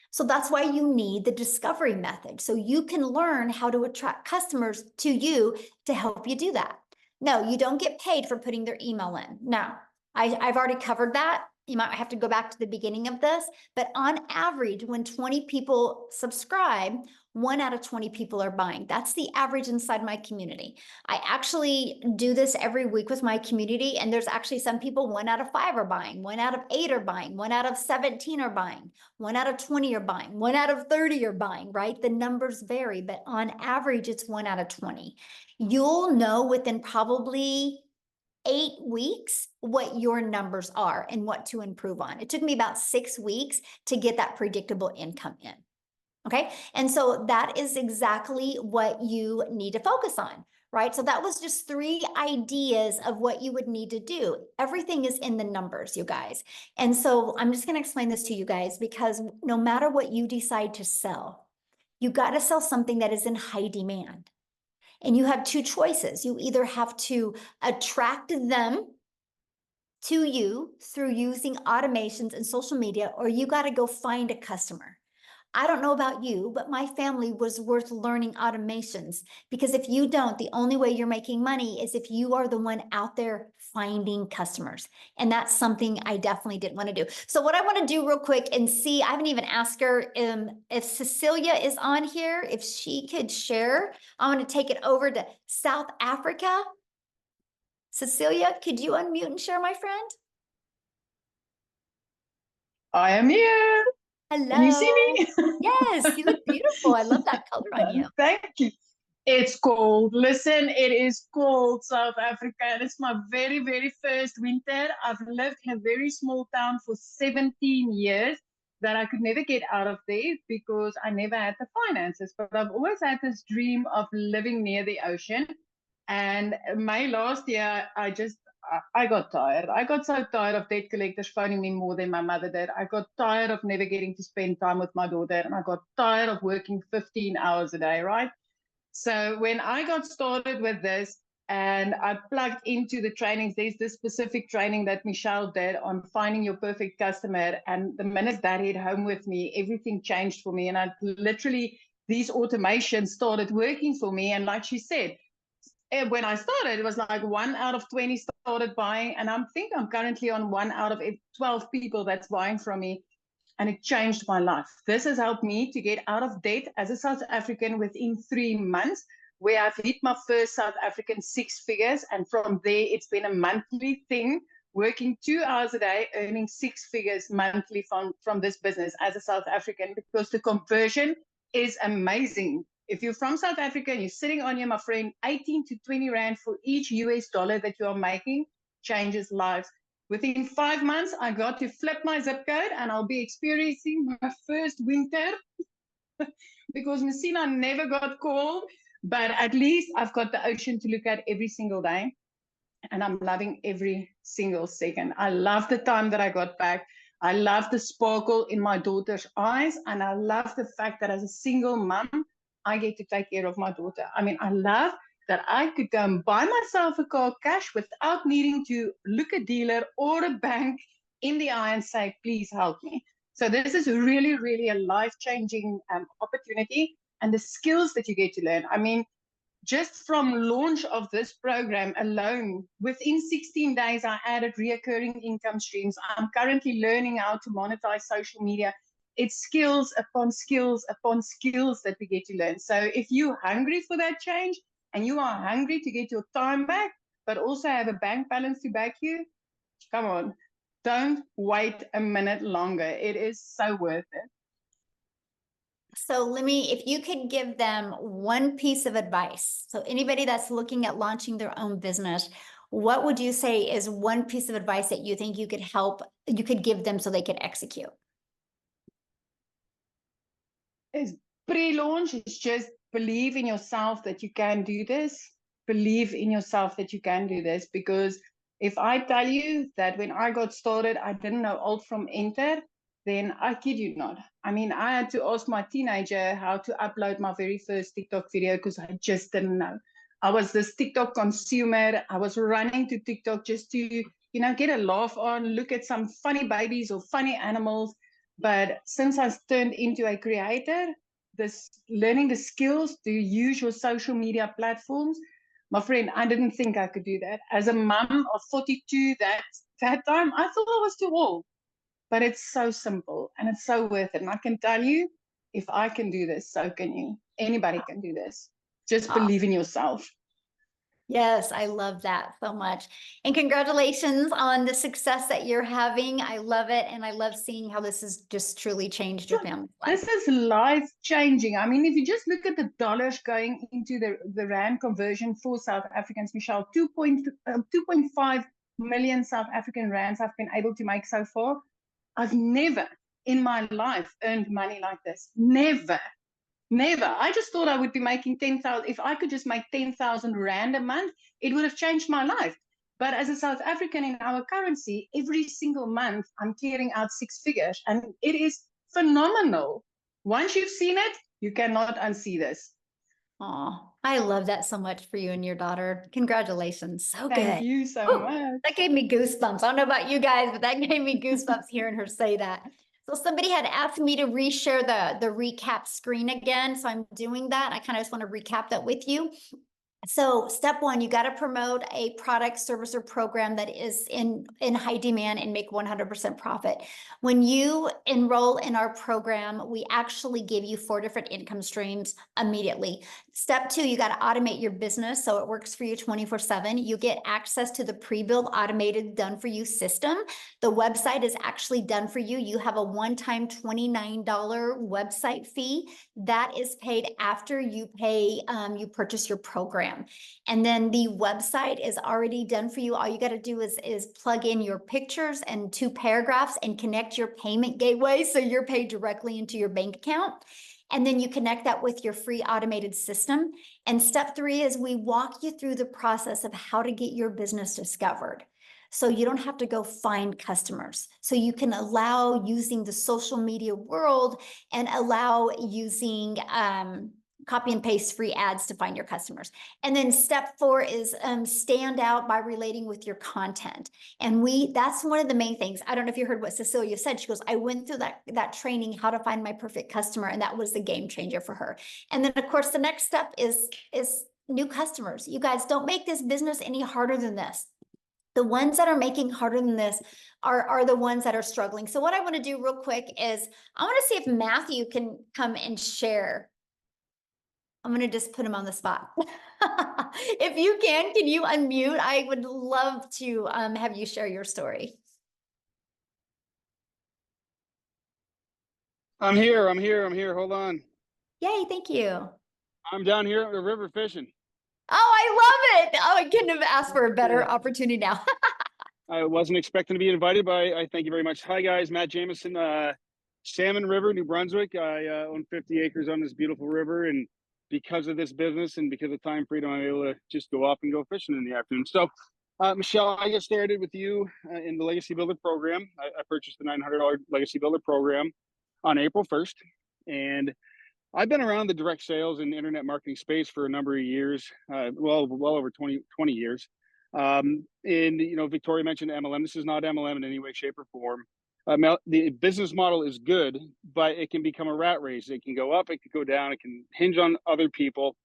So that's why you need the discovery method. So you can learn how to attract customers to you to help you do that. No, you don't get paid for putting their email in. Now, I've already covered that. You might have to go back to the beginning of this, but on average, when 20 people subscribe, 1 out of 20 people are buying. That's the average inside my community. I actually do this every week with my community, and there's actually some people 1 out of 5 are buying, 1 out of 8 are buying, 1 out of 17 are buying, 1 out of 20 are buying, 1 out of 30 are buying, right? The numbers vary, but on average, it's 1 out of 20. You'll know within probably 8 weeks what your numbers are and what to improve on. It took me about 6 weeks to get that predictable income in. Okay. And so that is exactly what you need to focus on, right? So that was just 3 ideas of what you would need to do. Everything is in the numbers, you guys. And so I'm just going to explain this to you guys, because no matter what you decide to sell, you got to sell something that is in high demand. And you have 2 choices. You either have to attract them to you through using automations and social media, or you got to go find a customer. I don't know about you, but my family was worth learning automations, because if you don't, the only way you're making money is if you are the one out there finding customers. And that's something I definitely didn't want to do. So what I want to do real quick and see, I haven't even asked her if Cecilia is on here, if she could share. I want to take it over to South Africa. Cecilia, could you unmute and share, my friend? I am here. Hello. Can you see me? Yes, you look beautiful. I love that color on you. Thank you. It's cold. Listen, it is cold, South Africa, and it's my very, very first winter. I've lived in a very small town for 17 years that I could never get out of there because I never had the finances. But I've always had this dream of living near the ocean. And May last year, I got tired. I got so tired of debt collectors phoning me more than my mother did. I got tired of never getting to spend time with my daughter. And I got tired of working 15 hours a day, right? So when I got started with this and I plugged into the trainings, there's this specific training that Michelle did on finding your perfect customer. And the minute that hit home with me, everything changed for me. And I literally, these automations started working for me. And like she said, when I started, it was like 1 out of 20 started buying. And I think I'm currently on 1 out of 12 people that's buying from me. And it changed my life. This has helped me to get out of debt as a South African within 3 months, where I've hit my first South African 6 figures. And from there, it's been a monthly thing, working 2 hours a day, earning 6 figures monthly from this business as a South African, because the conversion is amazing. If you're from South Africa and you're sitting on here, my friend, 18 to 20 Rand for each US dollar that you are making, changes lives. Within 5 months, I got to flip my zip code and I'll be experiencing my first winter because Messina never got cold, but at least I've got the ocean to look at every single day. And I'm loving every single second. I love the time that I got back. I love the sparkle in my daughter's eyes. And I love the fact that as a single mom, I get to take care of my daughter. I mean, I love that I could go and buy myself a car cash without needing to look a dealer or a bank in the eye and say, please help me. So this is really, really a life-changing opportunity, and the skills that you get to learn. I mean, just from launch of this program alone, within 16 days, I added reoccurring income streams. I'm currently learning how to monetize social media. It's skills upon skills upon skills that we get to learn. So if you're hungry for that change and you are hungry to get your time back, but also have a bank balance to back you, come on, don't wait a minute longer. It is so worth it. So if you could give them one piece of advice, so anybody that's looking at launching their own business, what would you say is one piece of advice that you think you could give them so they could execute? Is pre-launch is just believe in yourself that you can do this. Believe in yourself that you can do this, because if I tell you that when I got started, I didn't know alt from enter, then I kid you not. I mean, I had to ask my teenager how to upload my very first TikTok video because I just didn't know. I was this TikTok consumer. I was running to TikTok just to, get a laugh on, look at some funny babies or funny animals. But since I turned into a creator, learning the skills to use your social media platforms, my friend, I didn't think I could do that. As a mom of 42 that time, I thought I was too old. But it's so simple and it's so worth it. And I can tell you, if I can do this, so can you. Anybody can do this. Just believe in yourself. Yes, I love that so much. And congratulations on the success that you're having. I love it. And I love seeing how this has just truly changed your family's life. This is life changing. I mean, if you just look at the dollars going into the Rand conversion for South Africans, Michelle, 2.5 million South African Rands I've been able to make so far. I've never in my life earned money like this. Never. I just thought I would be making 10,000. If I could just make 10,000 Rand a month, it would have changed my life. But as a South African in our currency, every single month I'm clearing out 6 figures, and it is phenomenal. Once you've seen it, you cannot unsee this. Oh, I love that so much for you and your daughter. Congratulations. So good. Thank you so much. That gave me goosebumps. I don't know about you guys, but that gave me goosebumps hearing her say that. So somebody had asked me to reshare the recap screen again. So I'm doing that. I kind of just want to recap that with you. So step one, you got to promote a product, service, or program that is in high demand and make 100% profit. When you enroll in our program, we actually give you 4 different income streams immediately. Step 2, you got to automate your business so it works for you 24/7. You get access to the pre-built automated done for you system. The website is actually done for you. You have a one-time $29 website fee that is paid after you purchase your program. And then the website is already done for you. All you got to do is plug in your pictures and 2 paragraphs and connect your payment gateway so you're paid directly into your bank account. And then you connect that with your free automated system. And step 3 is we walk you through the process of how to get your business discovered. So you don't have to go find customers. So you can allow using the social media world and allow using copy and paste free ads to find your customers. And then step 4 is stand out by relating with your content. And that's one of the main things. I don't know if you heard what Cecilia said. She goes, I went through that training, how to find my perfect customer. And that was the game changer for her. And then of course, the next step is new customers. You guys, don't make this business any harder than this. The ones that are making harder than this are the ones that are struggling. So what I want to do real quick is I want to see if Matthew can come and share. I'm going to just put him on the spot. If you can you unmute? I would love to have you share your story. I'm here. Hold on. Yay, thank you. I'm down here at the river fishing. Oh, I love it. Oh, I couldn't have asked for a better opportunity now. I wasn't expecting to be invited, but I thank you very much. Hi, guys. Matt Jameson, Salmon River, New Brunswick. I own 50 acres on this beautiful river. And because of this business and because of time freedom, I'm able to just go off and go fishing in the afternoon. So, Michelle, I got started with you in the Legacy Builder program. I purchased the $900 Legacy Builder program on April 1st. And I've been around the direct sales and internet marketing space for a number of years, well over 20 years. And, you know, Victoria mentioned MLM. This is not MLM in any way, shape, or form. The business model is good, but it can become a rat race. It can go up, it can go down, it can hinge on other people.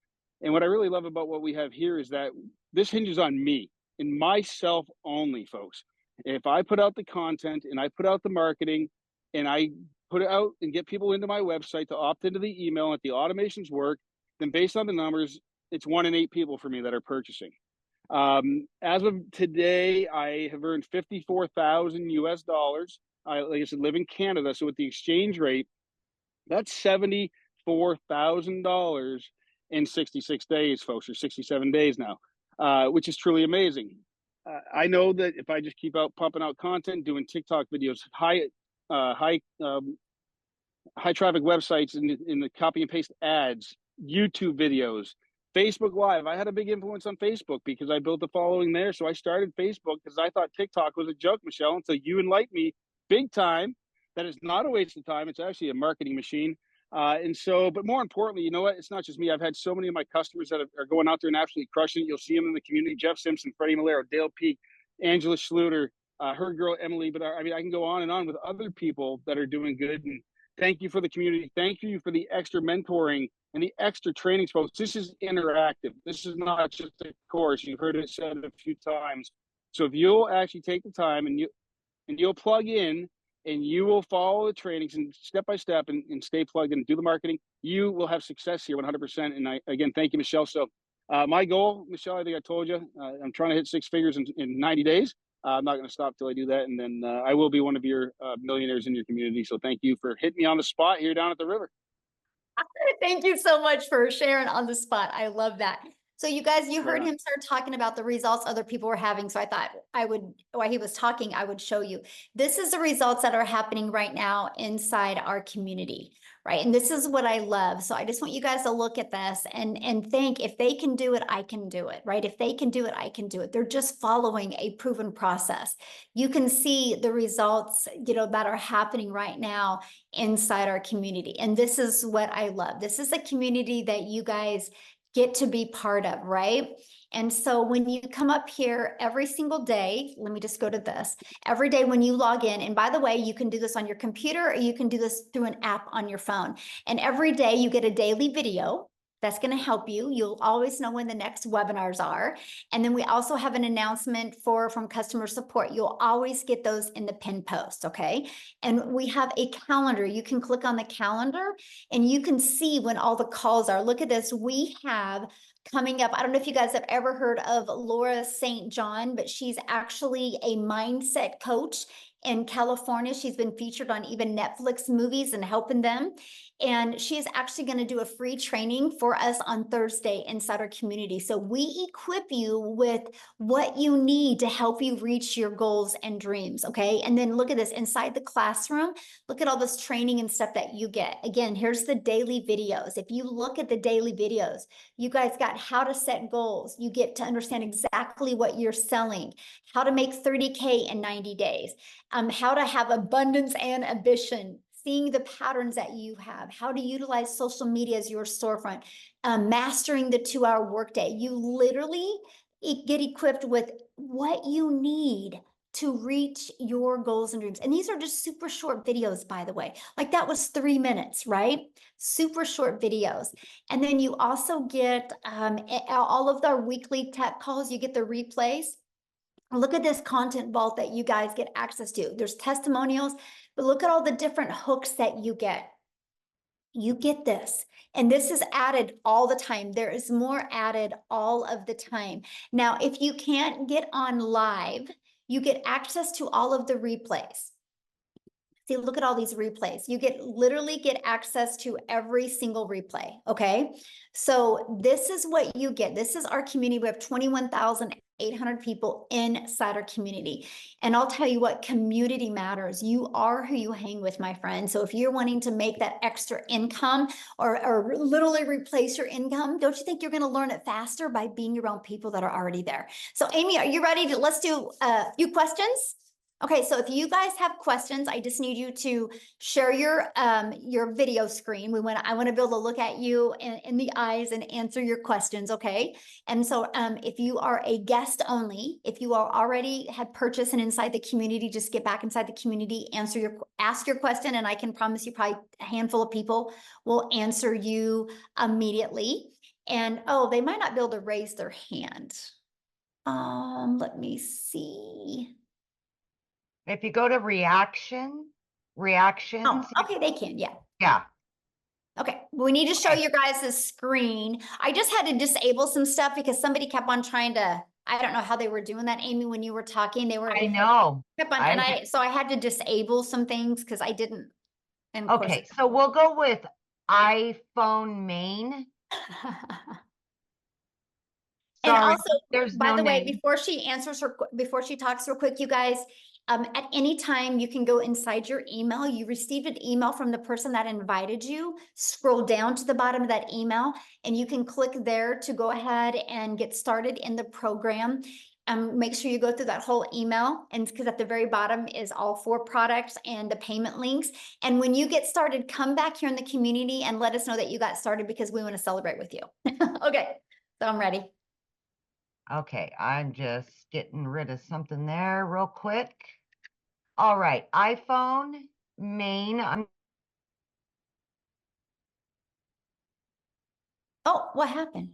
And what I really love about what we have here is that this hinges on me and myself only, folks. If I put out the content and I put out the marketing and I put it out and get people into my website to opt into the email and if the automations work, then based on the numbers, it's 1 in 8 people for me that are purchasing. As of today, I have earned 54,000 US dollars. Like I said, live in Canada. So with the exchange rate, that's $74,000 in 66 days, folks, or 67 days now, which is truly amazing. I know that if I just keep out pumping out content, doing TikTok videos, high traffic websites in the copy and paste ads, YouTube videos, Facebook Live. I had a big influence on Facebook because I built a following there. So I started Facebook because I thought TikTok was a joke, Michelle, until you enlightened me big time that it's not a waste of time. It's actually a marketing machine. And so, but more importantly, you know what? It's not just me. I've had so many of my customers that are going out there and absolutely crushing it. You'll see them in the community: Jeff Simpson, Freddie Malero, Dale Peak, Angela Schluter, her girl Emily. But I mean, I can go on and on with other people that are doing good. And thank you for the community. Thank you for the extra mentoring and the extra training, folks. This is interactive. This is not just a course. You've heard it said a few times. So if you'll actually take the time and you'll plug in and you will follow the trainings and step by step and stay plugged in and do the marketing, you will have success here 100%. And again, thank you, Michelle. So my goal, Michelle, I think I told you, I'm trying to hit 6 figures in 90 days. I'm not going to stop till I do that. And then I will be one of your millionaires in your community. So thank you for hitting me on the spot here down at the river. Thank you so much for sharing on the spot. I love that. So you guys, you heard him start talking about the results other people were having. So I thought I would, while he was talking, I would show you. This is the results that are happening right now inside our community, right? And this is what I love. So I just want you guys to look at this and think, if they can do it, I can do it, right? If they can do it, I can do it. They're just following a proven process. You can see the results, you know, that are happening right now inside our community. And this is what I love. This is a community that you guys get to be part of, right? And so when you come up here every single day, let me just go to this. Every day when you log in, and by the way, you can do this on your computer or you can do this through an app on your phone. And every day you get a daily video that's going to help you. You'll always know when the next webinars are. And then we also have an announcement from customer support. You'll always get those in the pin post, okay? And we have a calendar. You can click on the calendar and you can see when all the calls are. Look at this. We have coming up, I don't know if you guys have ever heard of Laura St. John, but she's actually a mindset coach in California. She's been featured on even Netflix movies and helping them. And she is actually going to do a free training for us on Thursday inside our community. So we equip you with what you need to help you reach your goals and dreams. Okay. And then look at this inside the classroom. Look at all this training and stuff that you get. Again, here's the daily videos. If you look at the daily videos, you guys got how to set goals. You get to understand exactly what you're selling, how to make 30K in 90 days, how to have abundance and ambition, seeing the patterns that you have, how to utilize social media as your storefront, mastering the 2-hour workday. You literally get equipped with what you need to reach your goals and dreams. And these are just super short videos, by the way. Like that was 3 minutes, right? Super short videos. And then you also get all of our weekly tech calls. You get the replays. Look at this content vault that you guys get access to. There's testimonials, but look at all the different hooks that you get. You get this, and this is added all the time. There is more added all of the time. Now, if you can't get on live, you get access to all of the replays. See, look at all these replays. You literally get access to every single replay, okay? So this is what you get. This is our community. We have 21,000 800 people inside our community. And I'll tell you what, community matters. You are who you hang with, my friend. So if you're wanting to make that extra income or literally replace your income, don't you think you're going to learn it faster by being around people that are already there? So Amy, are you ready to, let's do a few questions? Okay, so if you guys have questions, I just need you to share your video screen. I want to be able to look at you in the eyes and answer your questions, okay? And so if you are a guest only, if you are already had purchased and inside the community, just get back inside the community, ask your question, and I can promise you probably a handful of people will answer you immediately. And oh, they might not be able to raise their hand. Let me see. If you go to reactions. Oh, okay, they can, yeah. Yeah. Okay, we need to show you guys the screen. I just had to disable some stuff because somebody kept on trying to, I don't know how they were doing that, Amy, when you were talking, I know. Kept on, so I had to disable some things because I didn't. And of Okay, so we'll go with iPhone main. And Sorry, also, there's by no the way, name. before she talks real quick, you guys, at any time you can go inside your email. You received an email from the person that invited you. Scroll down to the bottom of that email, and you can click there to go ahead and get started in the program. Make sure you go through that whole email, and because at the very bottom is all 4 products and the payment links. And when you get started, come back here in the community and let us know that you got started because we want to celebrate with you. Okay, so I'm ready. Okay, I'm just getting rid of something there real quick. All right, iPhone main. Oh, what happened?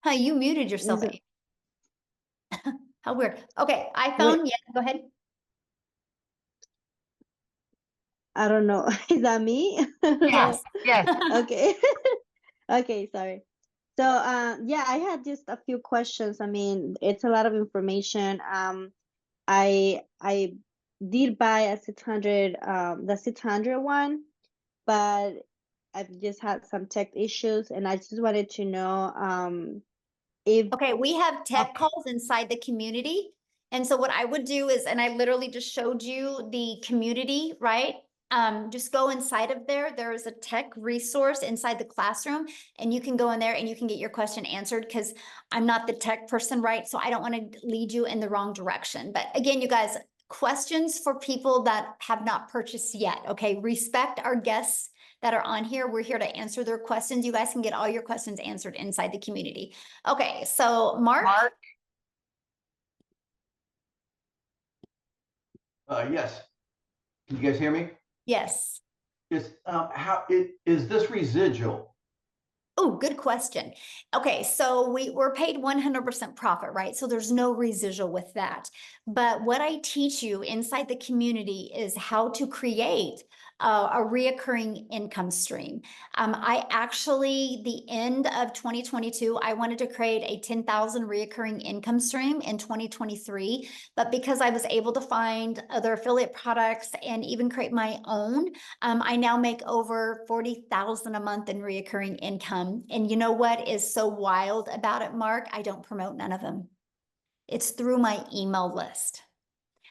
Huh, you muted yourself. Is How weird. Okay, iPhone, yeah, go ahead. I don't know. Is that me? Yes, yes. Okay. Okay, sorry. So, yeah, I had just a few questions. I mean, it's a lot of information. I did buy a 600, the 600 one, but I've just had some tech issues, and I just wanted to know, if Okay, we have tech Okay. calls inside the community. And so what I would do is, and I literally just showed you the community, right? Just go inside of there. There is a tech resource inside the classroom, and you can go in there and you can get your question answered because I'm not the tech person, right? So I don't want to lead you in the wrong direction. But again, you guys, questions for people that have not purchased yet, okay? Respect our guests that are on here. We're here to answer their questions. You guys can get all your questions answered inside the community. Okay, so Mark? Mark, Yes. Can you guys hear me? Yes. Is is this residual? Oh, good question. Okay, so we're paid 100% profit, right? So there's no residual with that. But what I teach you inside the community is how to create a reoccurring income stream. I actually, the end of 2022, I wanted to create a 10,000 reoccurring income stream in 2023. But because I was able to find other affiliate products and even create my own, I now make over 40,000 a month in reoccurring income. And you know what is so wild about it, Mark? I don't promote none of them. It's through my email list.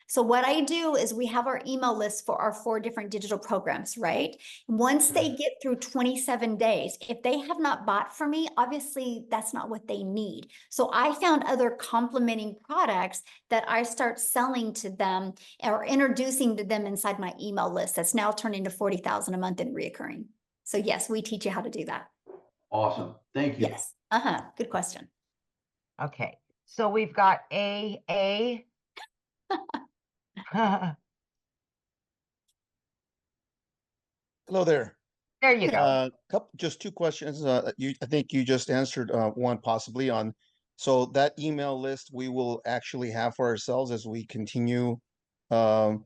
So what I do is we have our email list for our 4 different digital programs, right? Once they get through 27 days, if they have not bought from me, obviously that's not what they need. So I found other complementing products that I start selling to them or introducing to them inside my email list that's now turned into 40,000 a month in reoccurring. So yes, we teach you how to do that. Awesome. Thank you. Yes. Good question. okay. So we've got AA. Hello there. There you go. Just 2 questions. I think you just answered one possibly on. So that email list we will actually have for ourselves as we continue, obviously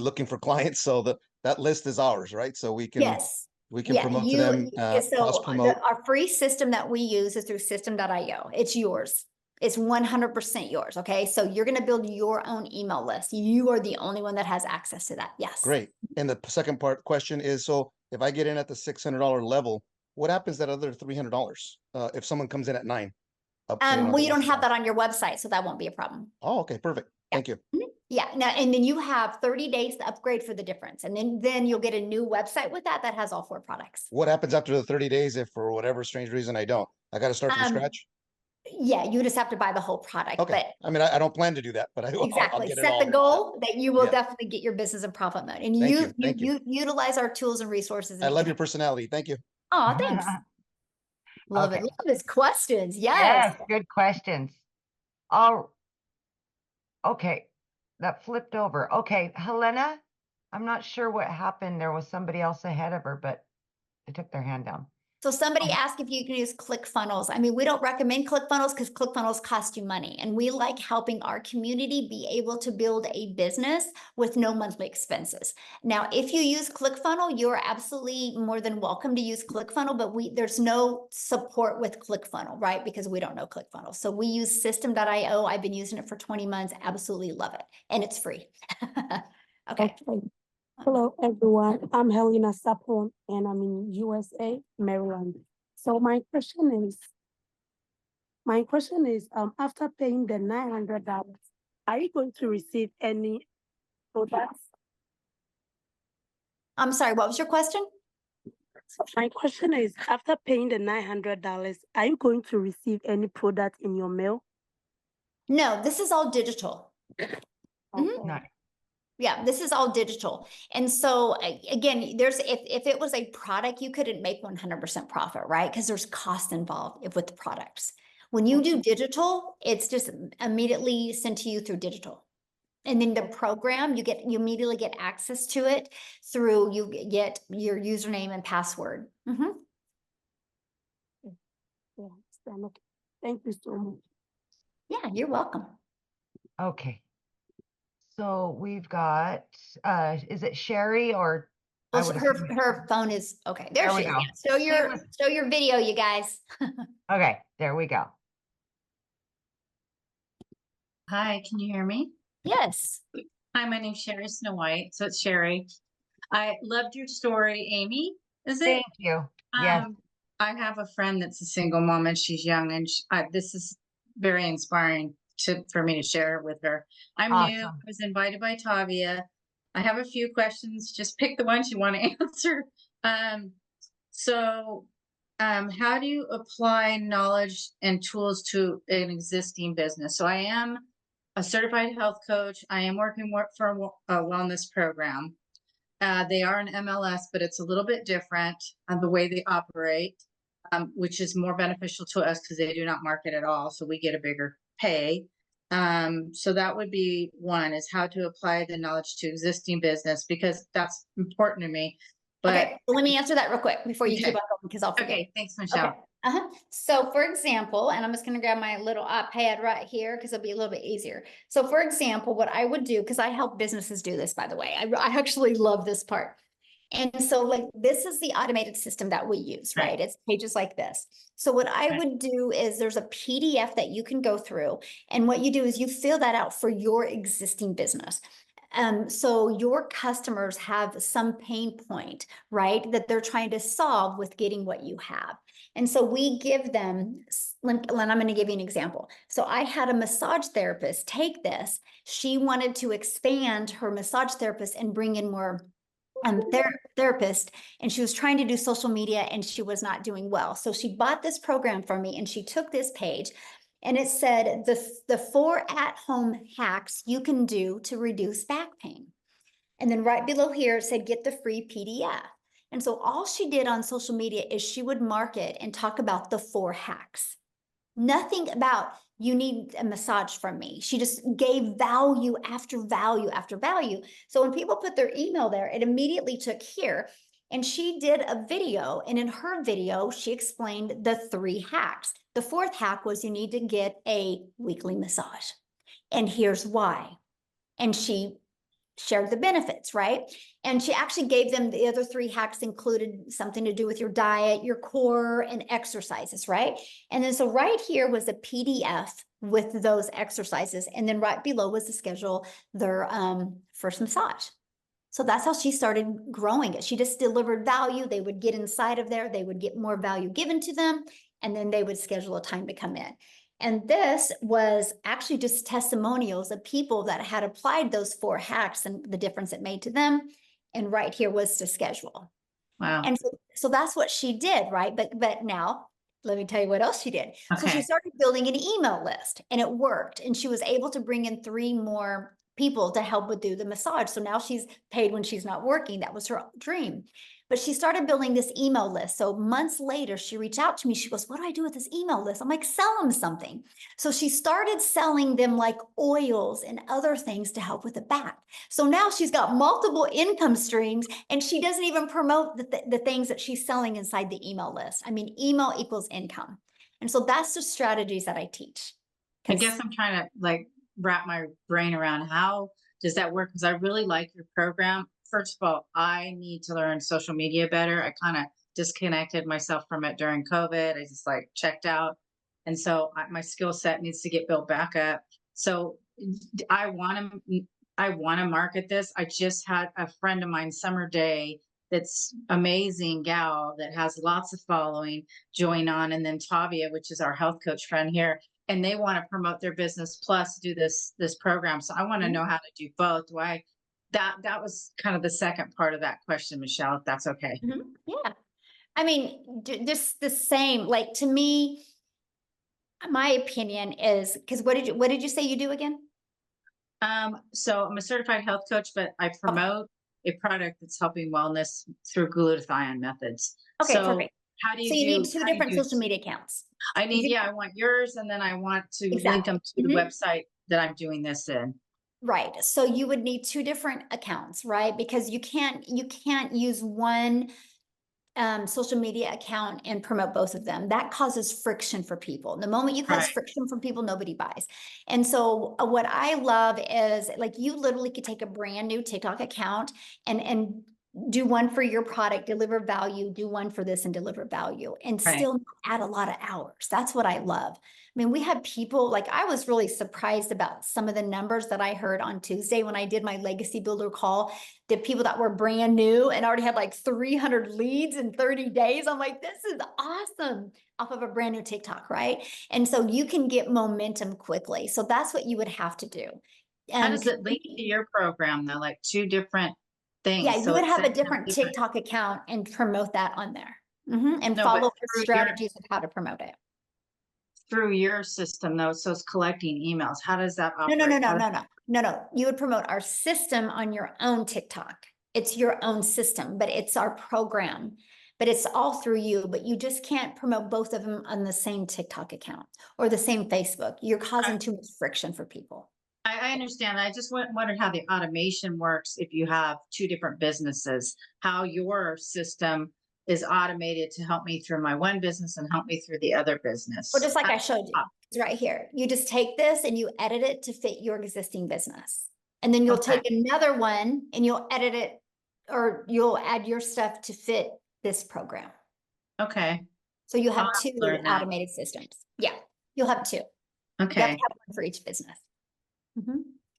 looking for clients. So that list is ours, right? So we can Yes. promote to them, cross promote. Our free system that we use is through system.io. It's yours. It's 100% yours. Okay. So you're going to build your own email list. You are the only one that has access to that. Yes. Great. And the second question is, so if I get in at the $600 level, what happens that other $300? If someone comes in at 9? Well, you don't have that on your website, so that won't be a problem. Oh, okay, perfect. Yeah. Thank you. Yeah, now, and then you have 30 days to upgrade for the difference. And then you'll get a new website with that has all 4 products. What happens after the 30 days if for whatever strange reason I don't? I got to start from scratch? Yeah, you just have to buy the whole product. Okay. But I mean, I don't plan to do that, but I'll exactly, get it set all the in. goal that you will Yeah. definitely get your business in profit mode. And Thank you. you utilize our tools and resources. I love your personality. Thank you. Oh, thanks. Love it. Okay. Love his questions. Yes, good questions. Oh, okay. That flipped over. Okay, Helena, I'm not sure what happened. There was somebody else ahead of her, but they took their hand down. So somebody asked if you can use ClickFunnels. I mean, we don't recommend ClickFunnels because ClickFunnels cost you money. And we like helping our community be able to build a business with no monthly expenses. Now, if you use ClickFunnels, you're absolutely more than welcome to use ClickFunnels, but there's no support with ClickFunnels, right? Because we don't know ClickFunnels. So we use System.io. I've been using it for 20 months. Absolutely love it. And it's free. Okay. Hello, everyone. I'm Helena Sapon, and I'm in USA, Maryland. So my question is, after paying the $900, are you going to receive any products? I'm sorry, what was your question? So my question is, after paying the $900, are you going to receive any product in your mail? No, this is all digital. Okay. Nice. Yeah, this is all digital. And so again, if it was a product, you couldn't make 100% profit, right? Because there's cost involved with the products. When you do digital, it's just immediately sent to you through digital. And then the program, you immediately get access to it through, you get your username and password. Yeah, okay. Thank you so much. Yeah, you're welcome. Okay. So we've got, is it Sherry or? I Well, would assume- her phone is, okay, there There we she is. go. Yeah, show your video, you guys. Okay, there we go. Hi, can you hear me? Yes. Hi, my name's Sherry Snow White. So it's Sherry. I loved your story, Amy. Is it? Thank you. Yes. I have a friend that's a single mom and she's young, and this is very inspiring for me to share with her. I'm new. I Awesome. was invited by Tavia. I have a few questions. Just pick the ones you want to answer. How do you apply knowledge and tools to an existing business? So I am a certified health coach. I am working for a wellness program. They are an MLS, but it's a little bit different on the way they operate, which is more beneficial to us because they do not market at all. So we get a bigger pay. So that would be one, is how to apply the knowledge to existing business, because that's important to me. But Okay, well, let me answer that real quick before you keep on going, because I'll forget. okay, thanks, Michelle. Okay. So for example, and I'm just going to grab my little iPad right here because it'll be a little bit easier. So for example, what I would do, because I help businesses do this, by the way, I actually love this part. And so like, this is the automated system that we use, right? It's pages like this. So what I would do is there's a PDF that you can go through. And what you do is you fill that out for your existing business. So your customers have some pain point, right, that they're trying to solve with getting what you have. And so we give them, and I'm going to give you an example. So I had a massage therapist take this. She wanted to expand her massage therapist and bring in more therapist, and she was trying to do social media and she was not doing well. So she bought this program from me and she took this page. And it said the 4 at-home hacks you can do to reduce back pain. And then right below here, it said, get the free PDF. And so all she did on social media is she would market and talk about the 4 hacks. Nothing about, you need a massage from me. She just gave value after value after value. So when people put their email there, it immediately took here. And she did a video, and in her video, she explained the 3 hacks. The 4th hack was you need to get a weekly massage. And here's why. And she shared the benefits, right? And she actually gave them the other 3 hacks included something to do with your diet, your core, and exercises, right? And then so right here was a PDF with those exercises. And then right below was to schedule their first massage. So that's how she started growing it. She just delivered value. They would get inside of there, they would get more value given to them, and then they would schedule a time to come in. And this was actually just testimonials of people that had applied those 4 hacks and the difference it made to them. And right here was to schedule. Wow. And so that's what she did, right? But now let me tell you what else she did. So she Okay. started building an email list, and it worked. And she was able to bring in 3 more people to help with do the massage. So now she's paid when she's not working. That was her dream. But she started building this email list. So months later, she reached out to me. She goes, what do I do with this email list? I'm like, sell them something. So she started selling them like oils and other things to help with the back. So now she's got multiple income streams, and she doesn't even promote the things that she's selling inside the email list. I mean, email equals income. And so that's the strategies that I teach. I guess I'm trying to like wrap my brain around how does that work? Because I really like your program. First of all, I need to learn social media better. I kind of disconnected myself from it during COVID. I just like checked out. And so my skill set needs to get built back up. So I want to market this. I just had a friend of mine, Summer Day, that's amazing gal that has lots of following, join on, and then Tavia, which is our health coach friend here, and they want to promote their business plus do this program. So I want to know how to do both. Why? That was kind of the second part of that question, Michelle, if that's okay. Yeah. I mean, just the same, like to me, my opinion is, because what did you say you do again? So I'm a certified health coach, but I promote a product that's helping wellness through glutathione methods. Okay, So perfect. how do you So you need do, 2 how do you different do- social media accounts. I need, yeah, I want yours, and then I want to link them to the Mhm. website that I'm doing this in. Right. So you would need 2 different accounts, right? Because you can't use one social media account and promote both of them. That causes friction for people. The moment you cause Right. friction for people, nobody buys. And so what I love is like you literally could take a brand new TikTok account and do one for your product, deliver value, do one for this and deliver value, and Right. still add a lot of hours. That's what I love. I mean, we had people, like I was really surprised about some of the numbers that I heard on Tuesday when I did my legacy builder call. The people that were brand new and already had like 300 leads in 30 days. I'm like, this is awesome, off of a brand new TikTok, right? And so you can get momentum quickly. So that's what you would have to do. How does it link to your program though? Like 2 different things. Yeah, So you would it's have a saying different TikTok account and promote that on there. And No, but follow the through your- strategies of how to promote it. through your system though, so it's collecting emails. How does that No, operate? no, no, no, How no, no, no, no. You would promote our system on your own TikTok. It's your own system, but it's our program. But it's all through you, but you just can't promote both of them on the same TikTok account or the same Facebook. You're causing too much friction for people. I understand. I just wondered how the automation works if you have 2 different businesses, how your system is automated to help me through my one business and help me through the other business. Well, just like I showed you, it's right here. You just take this and you edit it to fit your existing business. And then you'll Okay. take another one and you'll edit it, or you'll add your stuff to fit this program. Okay. So you I'll have have 2 to learn that. automated systems. Yeah, you'll have 2. You have to Okay. have one for each business.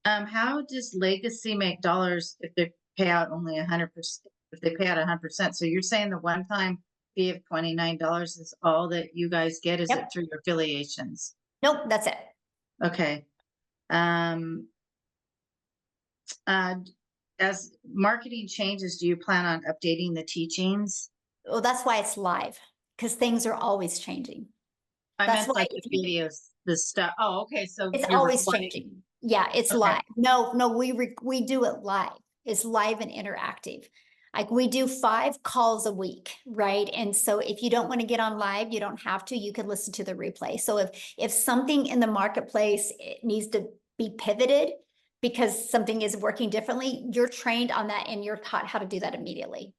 How does Legacy make dollars if they pay out only 100%? If they pay out 100%, so you're saying the one-time fee of $29 is all that you guys get? Is Yep. it through your affiliations? Nope, that's it. Okay. As marketing changes, do you plan on updating the teachings? Well, that's why it's live, because things are always changing. I That's meant why like the videos, the stuff. Oh, okay. So it's you're always recording. changing. Yeah, it's Okay. live. No, we do it live. It's live and interactive. Like we do 5 calls a week, right? And so if you don't want to get on live, you don't have to. You can listen to the replay. So if something in the marketplace it needs to be pivoted because something is working differently, you're trained on that and you're taught how to do that immediately.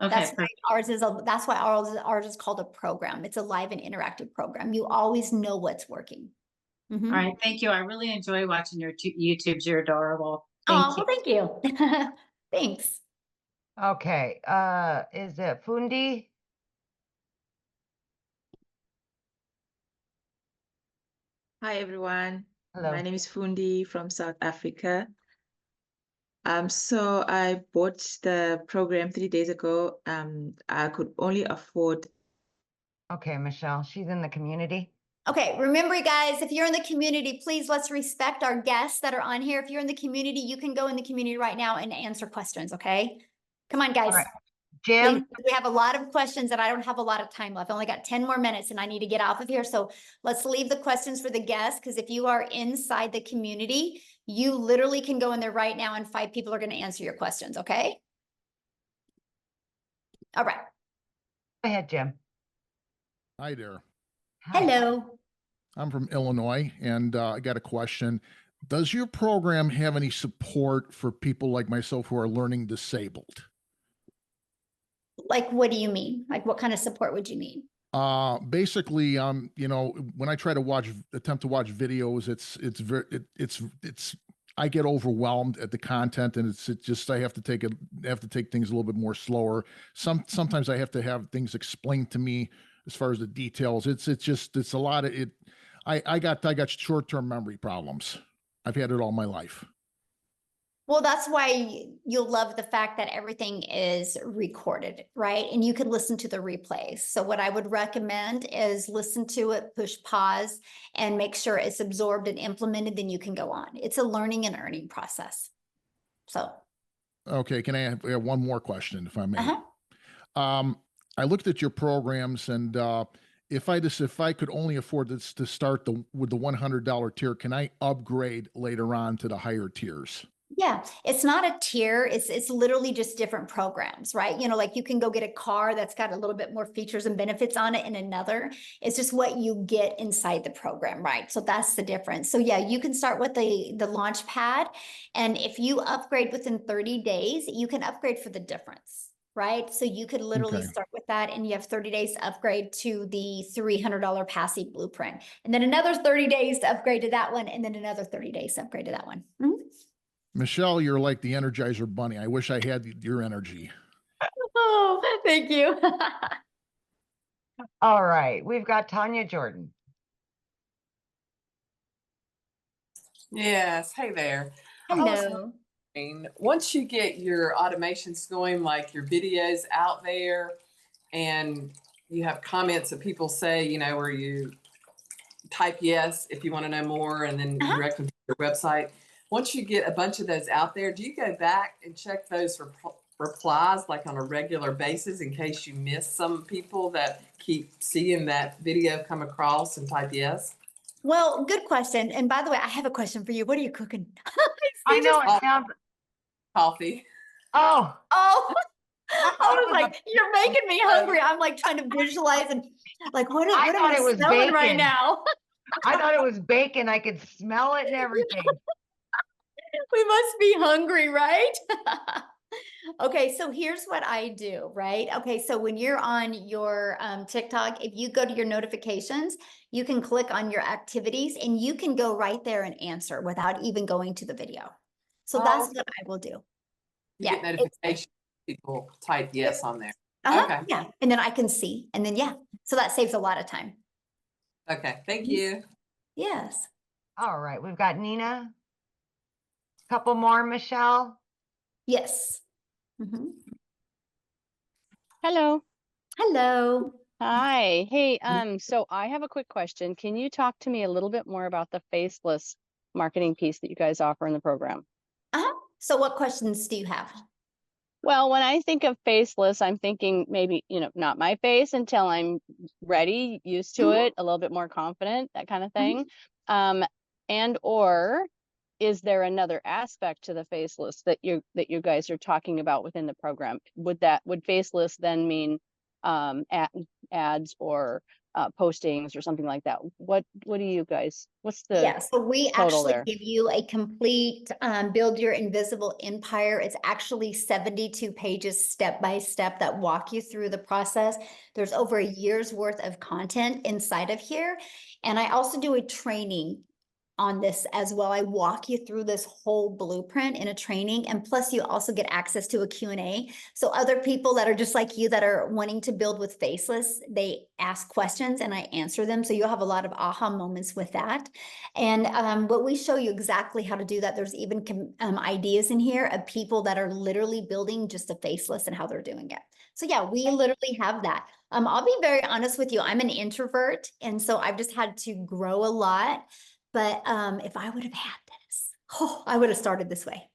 Okay. That's why Perfect. that's why ours is called a program. It's a live and interactive program. You always know what's working. All right. Thank you. I really enjoy watching your YouTubes. You're adorable. Oh, Thank you. well, thank you. Thanks. Okay, is it Fundi? Hi everyone, Hello. my name is Fundi from South Africa. So I bought the program 3 days ago. I could only afford. Okay, Michelle, she's in the community. Okay, remember guys, if you're in the community, please let's respect our guests that are on here. If you're in the community, you can go in the community right now and answer questions, okay? Come on, guys. All right. Jim, We have a lot of questions and I don't have a lot of time left. I only got 10 more minutes and I need to get off of here. So let's leave the questions for the guests, because if you are inside the community, you literally can go in there right now and 5 people are going to answer your questions, okay? All right. go ahead, Jim. Hi there. Hi. Hello. I'm from Illinois, and I got a question. Does your program have any support for people like myself who are learning disabled? Like, what do you mean? Like, what kind of support would you mean? Basically, you know, when I try to attempt to watch videos, it's I get overwhelmed at the content, and it's just I have to take things a little bit more slower. Sometimes I have to have things explained to me as far as the details. It's a lot of it. I got short-term memory problems. I've had it all my life. Well, that's why you'll love the fact that everything is recorded, right? And you can listen to the replays. So what I would recommend is listen to it, push pause, and make sure it's absorbed and implemented, then you can go on. It's a learning and earning process. So. Okay, can I have one more question, if I may? Uh-huh. I looked at your programs, and if I could only afford this to start with the $100 tier, can I upgrade later on to the higher tiers? Yeah, it's not a tier. It's literally just different programs, right? You know, like you can go get a car that's got a little bit more features and benefits on it in another. It's just what you get inside the program, right? So that's the difference. So yeah, you can start with the launch pad, and if you upgrade within 30 days, you can upgrade for the difference, right? So you could literally start with that, and you have 30 days to upgrade to the $300 Passy Blueprint, and then another 30 days to upgrade to that one, and then another 30 days to upgrade to that one. Mm-hmm. Michelle, you're like the Energizer Bunny. I wish I had your energy. Oh, thank you. All right, we've got Tanya Jordan. Yes, hey there. Hello. Once you get your automations going, like your videos out there, and you have comments that people say, you know, where you type yes if you want to know more, and then direct them to your website. Once you get a bunch of those out there, do you go back and check those replies like on a regular basis in case you miss some people that keep seeing that video come across and type yes? Well, good question. And by the way, I have a question for you. What are you cooking? I know it sounds coffee. Oh. I was like, you're making me hungry. I'm like trying to visualize and like, what am I smelling right now? I thought it was bacon. I could smell it and everything. We must be hungry, right? Okay, so here's what I do, right? Okay, so when you're on your TikTok, if you go to your notifications, you can click on your activities and you can go right there and answer without even going to the video. So that's what I will do. You get notifications, people type yes on there. Okay. Yeah, and then I can see, and then so that saves a lot of time. Okay, thank you. Yes. All right, we've got Nina. Couple more, Michelle. Yes. Hello. Hello. Hi. Hey, so I have a quick question. Can you talk to me a little bit more about the faceless marketing piece that you guys offer in the program? So what questions do you have? Well, when I think of faceless, I'm thinking maybe, you know, not my face until I'm ready, used to it, a little bit more confident, that kind of thing. And or is there another aspect to the faceless that you guys are talking about within the program? Would faceless then mean ads or postings or something like that? What do you guys, what's the so we total actually there? give you a complete build your invisible empire. It's actually 72 pages step by step that walk you through the process. There's over a year's worth of content inside of here. And I also do a training on this as well. I walk you through this whole blueprint in a training, and plus you also get access to a Q&A. So other people that are just like you that are wanting to build with Faceless, they ask questions and I answer them. So you'll have a lot of aha moments with that. And but we show you exactly how to do that. There's even ideas in here of people that are literally building just a Faceless and how they're doing it. So yeah, we literally have that. I'll be very honest with you. I'm an introvert, and so I've just had to grow a lot. But if I would have had this, I would have started this way.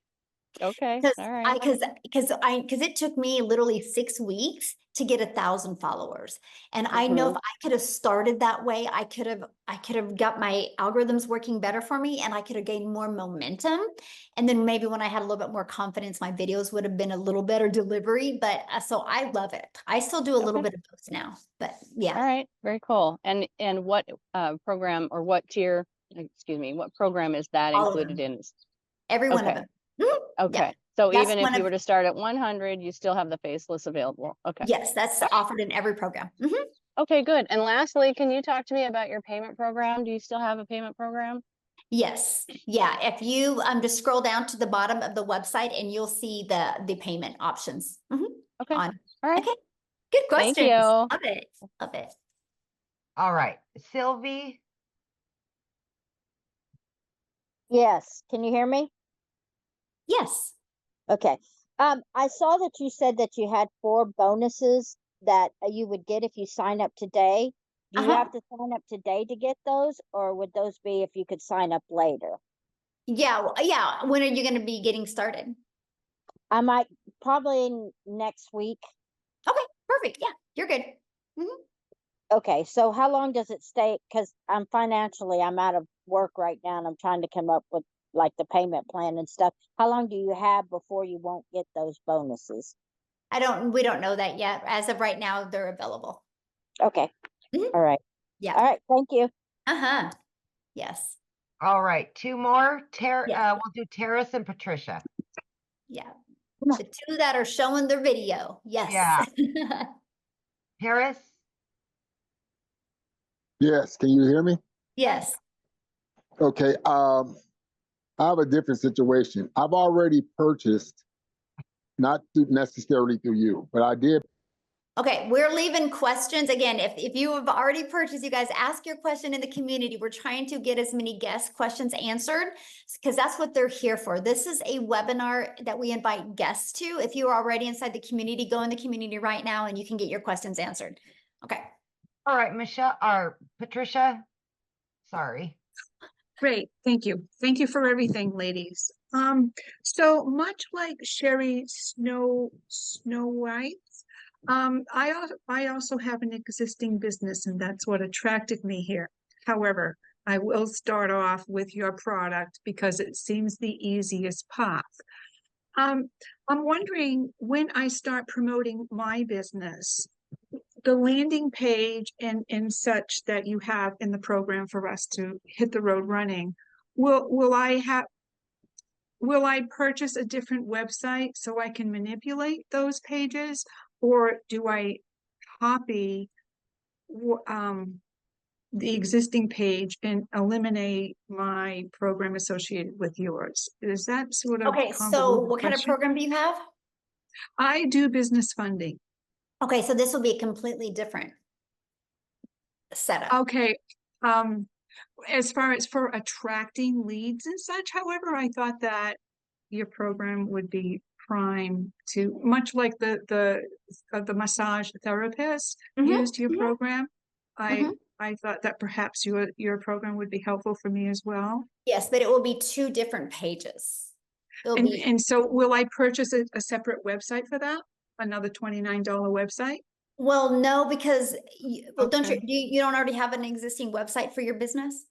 Okay. Because All right. because it took me literally 6 weeks to get 1,000 followers. And I know if I could have started that way, I could have got my algorithms working better for me, and I could have gained more momentum. And then maybe when I had a little bit more confidence, my videos would have been a little better delivery. But so I love it. I still do a little bit of both now, but yeah. All right. Very cool. And what program or what tier, excuse me, what program is that All of included them. in? Every one of Okay. them. Mhm. Okay. Yeah. So That's even if one you of- were to start at 100, you still have the Faceless available. Okay. Yes, that's offered in every program. Mhm. Okay, good. And lastly, can you talk to me about your payment program? Do you still have a payment program? Yes. Yeah. If you just scroll down to the bottom of the website and you'll see the payment options. Okay. On. All right. Okay. Good Thank questions. you. Love it. Love it. All right, Sylvie. Yes, can you hear me? Yes. Okay. I saw that you said that you had 4 bonuses that you would get if you sign up today. Do you have to sign up today to get those, or would those be if you could sign up later? Yeah. Yeah. When are you going to be getting started? I might probably next week. Okay. Perfect. Yeah. You're good. Okay, so how long does it stay? Because I'm out of work right now, and I'm trying to come up with like the payment plan and stuff. How long do you have before you won't get those bonuses? We don't know that yet. As of right now, they're available. Okay. All right. Yeah. All right. Thank you. Yes. All right, 2 more. Yes. We'll do Terrace and Patricia. Yeah. The 2 that are showing their video. Yes. Yeah. Terrace? Yes, can you hear me? Yes. Okay, I have a different situation. I've already purchased, not necessarily through you, but I did. Okay, we're leaving questions. Again, if you have already purchased, you guys ask your question in the community. We're trying to get as many guest questions answered because that's what they're here for. This is a webinar that we invite guests to. If you are already inside the community, go in the community right now and you can get your questions answered. Okay. All right, Michelle or Patricia. Sorry. Great, thank you. Thank you for everything, ladies. So much like Sherry Snow White, I also have an existing business, and that's what attracted me here. However, I will start off with your product because it seems the easiest path. I'm wondering, when I start promoting my business, the landing page and such that you have in the program for us to hit the road running, will I purchase a different website so I can manipulate those pages, or do I copy the existing page and eliminate my program associated with yours? Is that sort of Okay, so convoluted what kind of question? program do you have? I do business funding. Okay, so this will be a completely different setup. Okay. As far as for attracting leads and such, however, I thought that your program would be prime to, much like the massage therapist used your program. I thought that perhaps your program would be helpful for me as well. Yes, but it will be 2 different pages. And so will I purchase a separate website for that? Another $29 website? Well, no, because don't you don't already have an existing website for your business?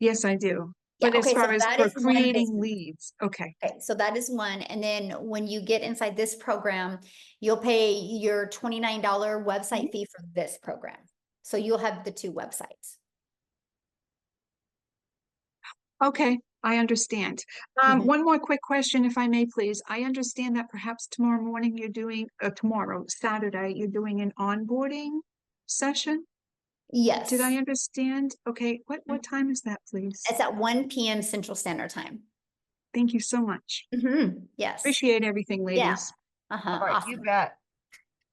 Yes, I do. Yeah, But as okay, far so as that for is one creating business. leads, okay. Okay, so that is one. And then when you get inside this program, you'll pay your $29 website fee for this program. So you'll have the 2 websites. Okay, I understand. One more quick question, if I may, please. I understand that perhaps tomorrow morning you're doing, Saturday, you're doing an onboarding session? Yes. Did I understand? Okay, what time is that, please? It's at 1 p.m. Central Standard Time. Thank you so much. Yes. Appreciate everything, Yeah. ladies. All right, you bet.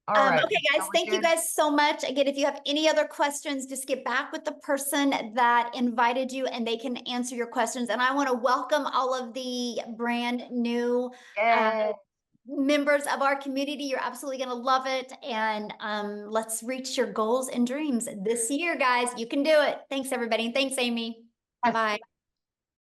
All right. Okay, guys, so we thank you good? guys so much. Again, if you have any other questions, just get back with the person that invited you and they can answer your questions. And I want to welcome all of the brand new members of our community. You're absolutely going to love it. And let's reach your goals and dreams this year, guys. You can do it. Thanks, everybody. Thanks, Amy. Bye.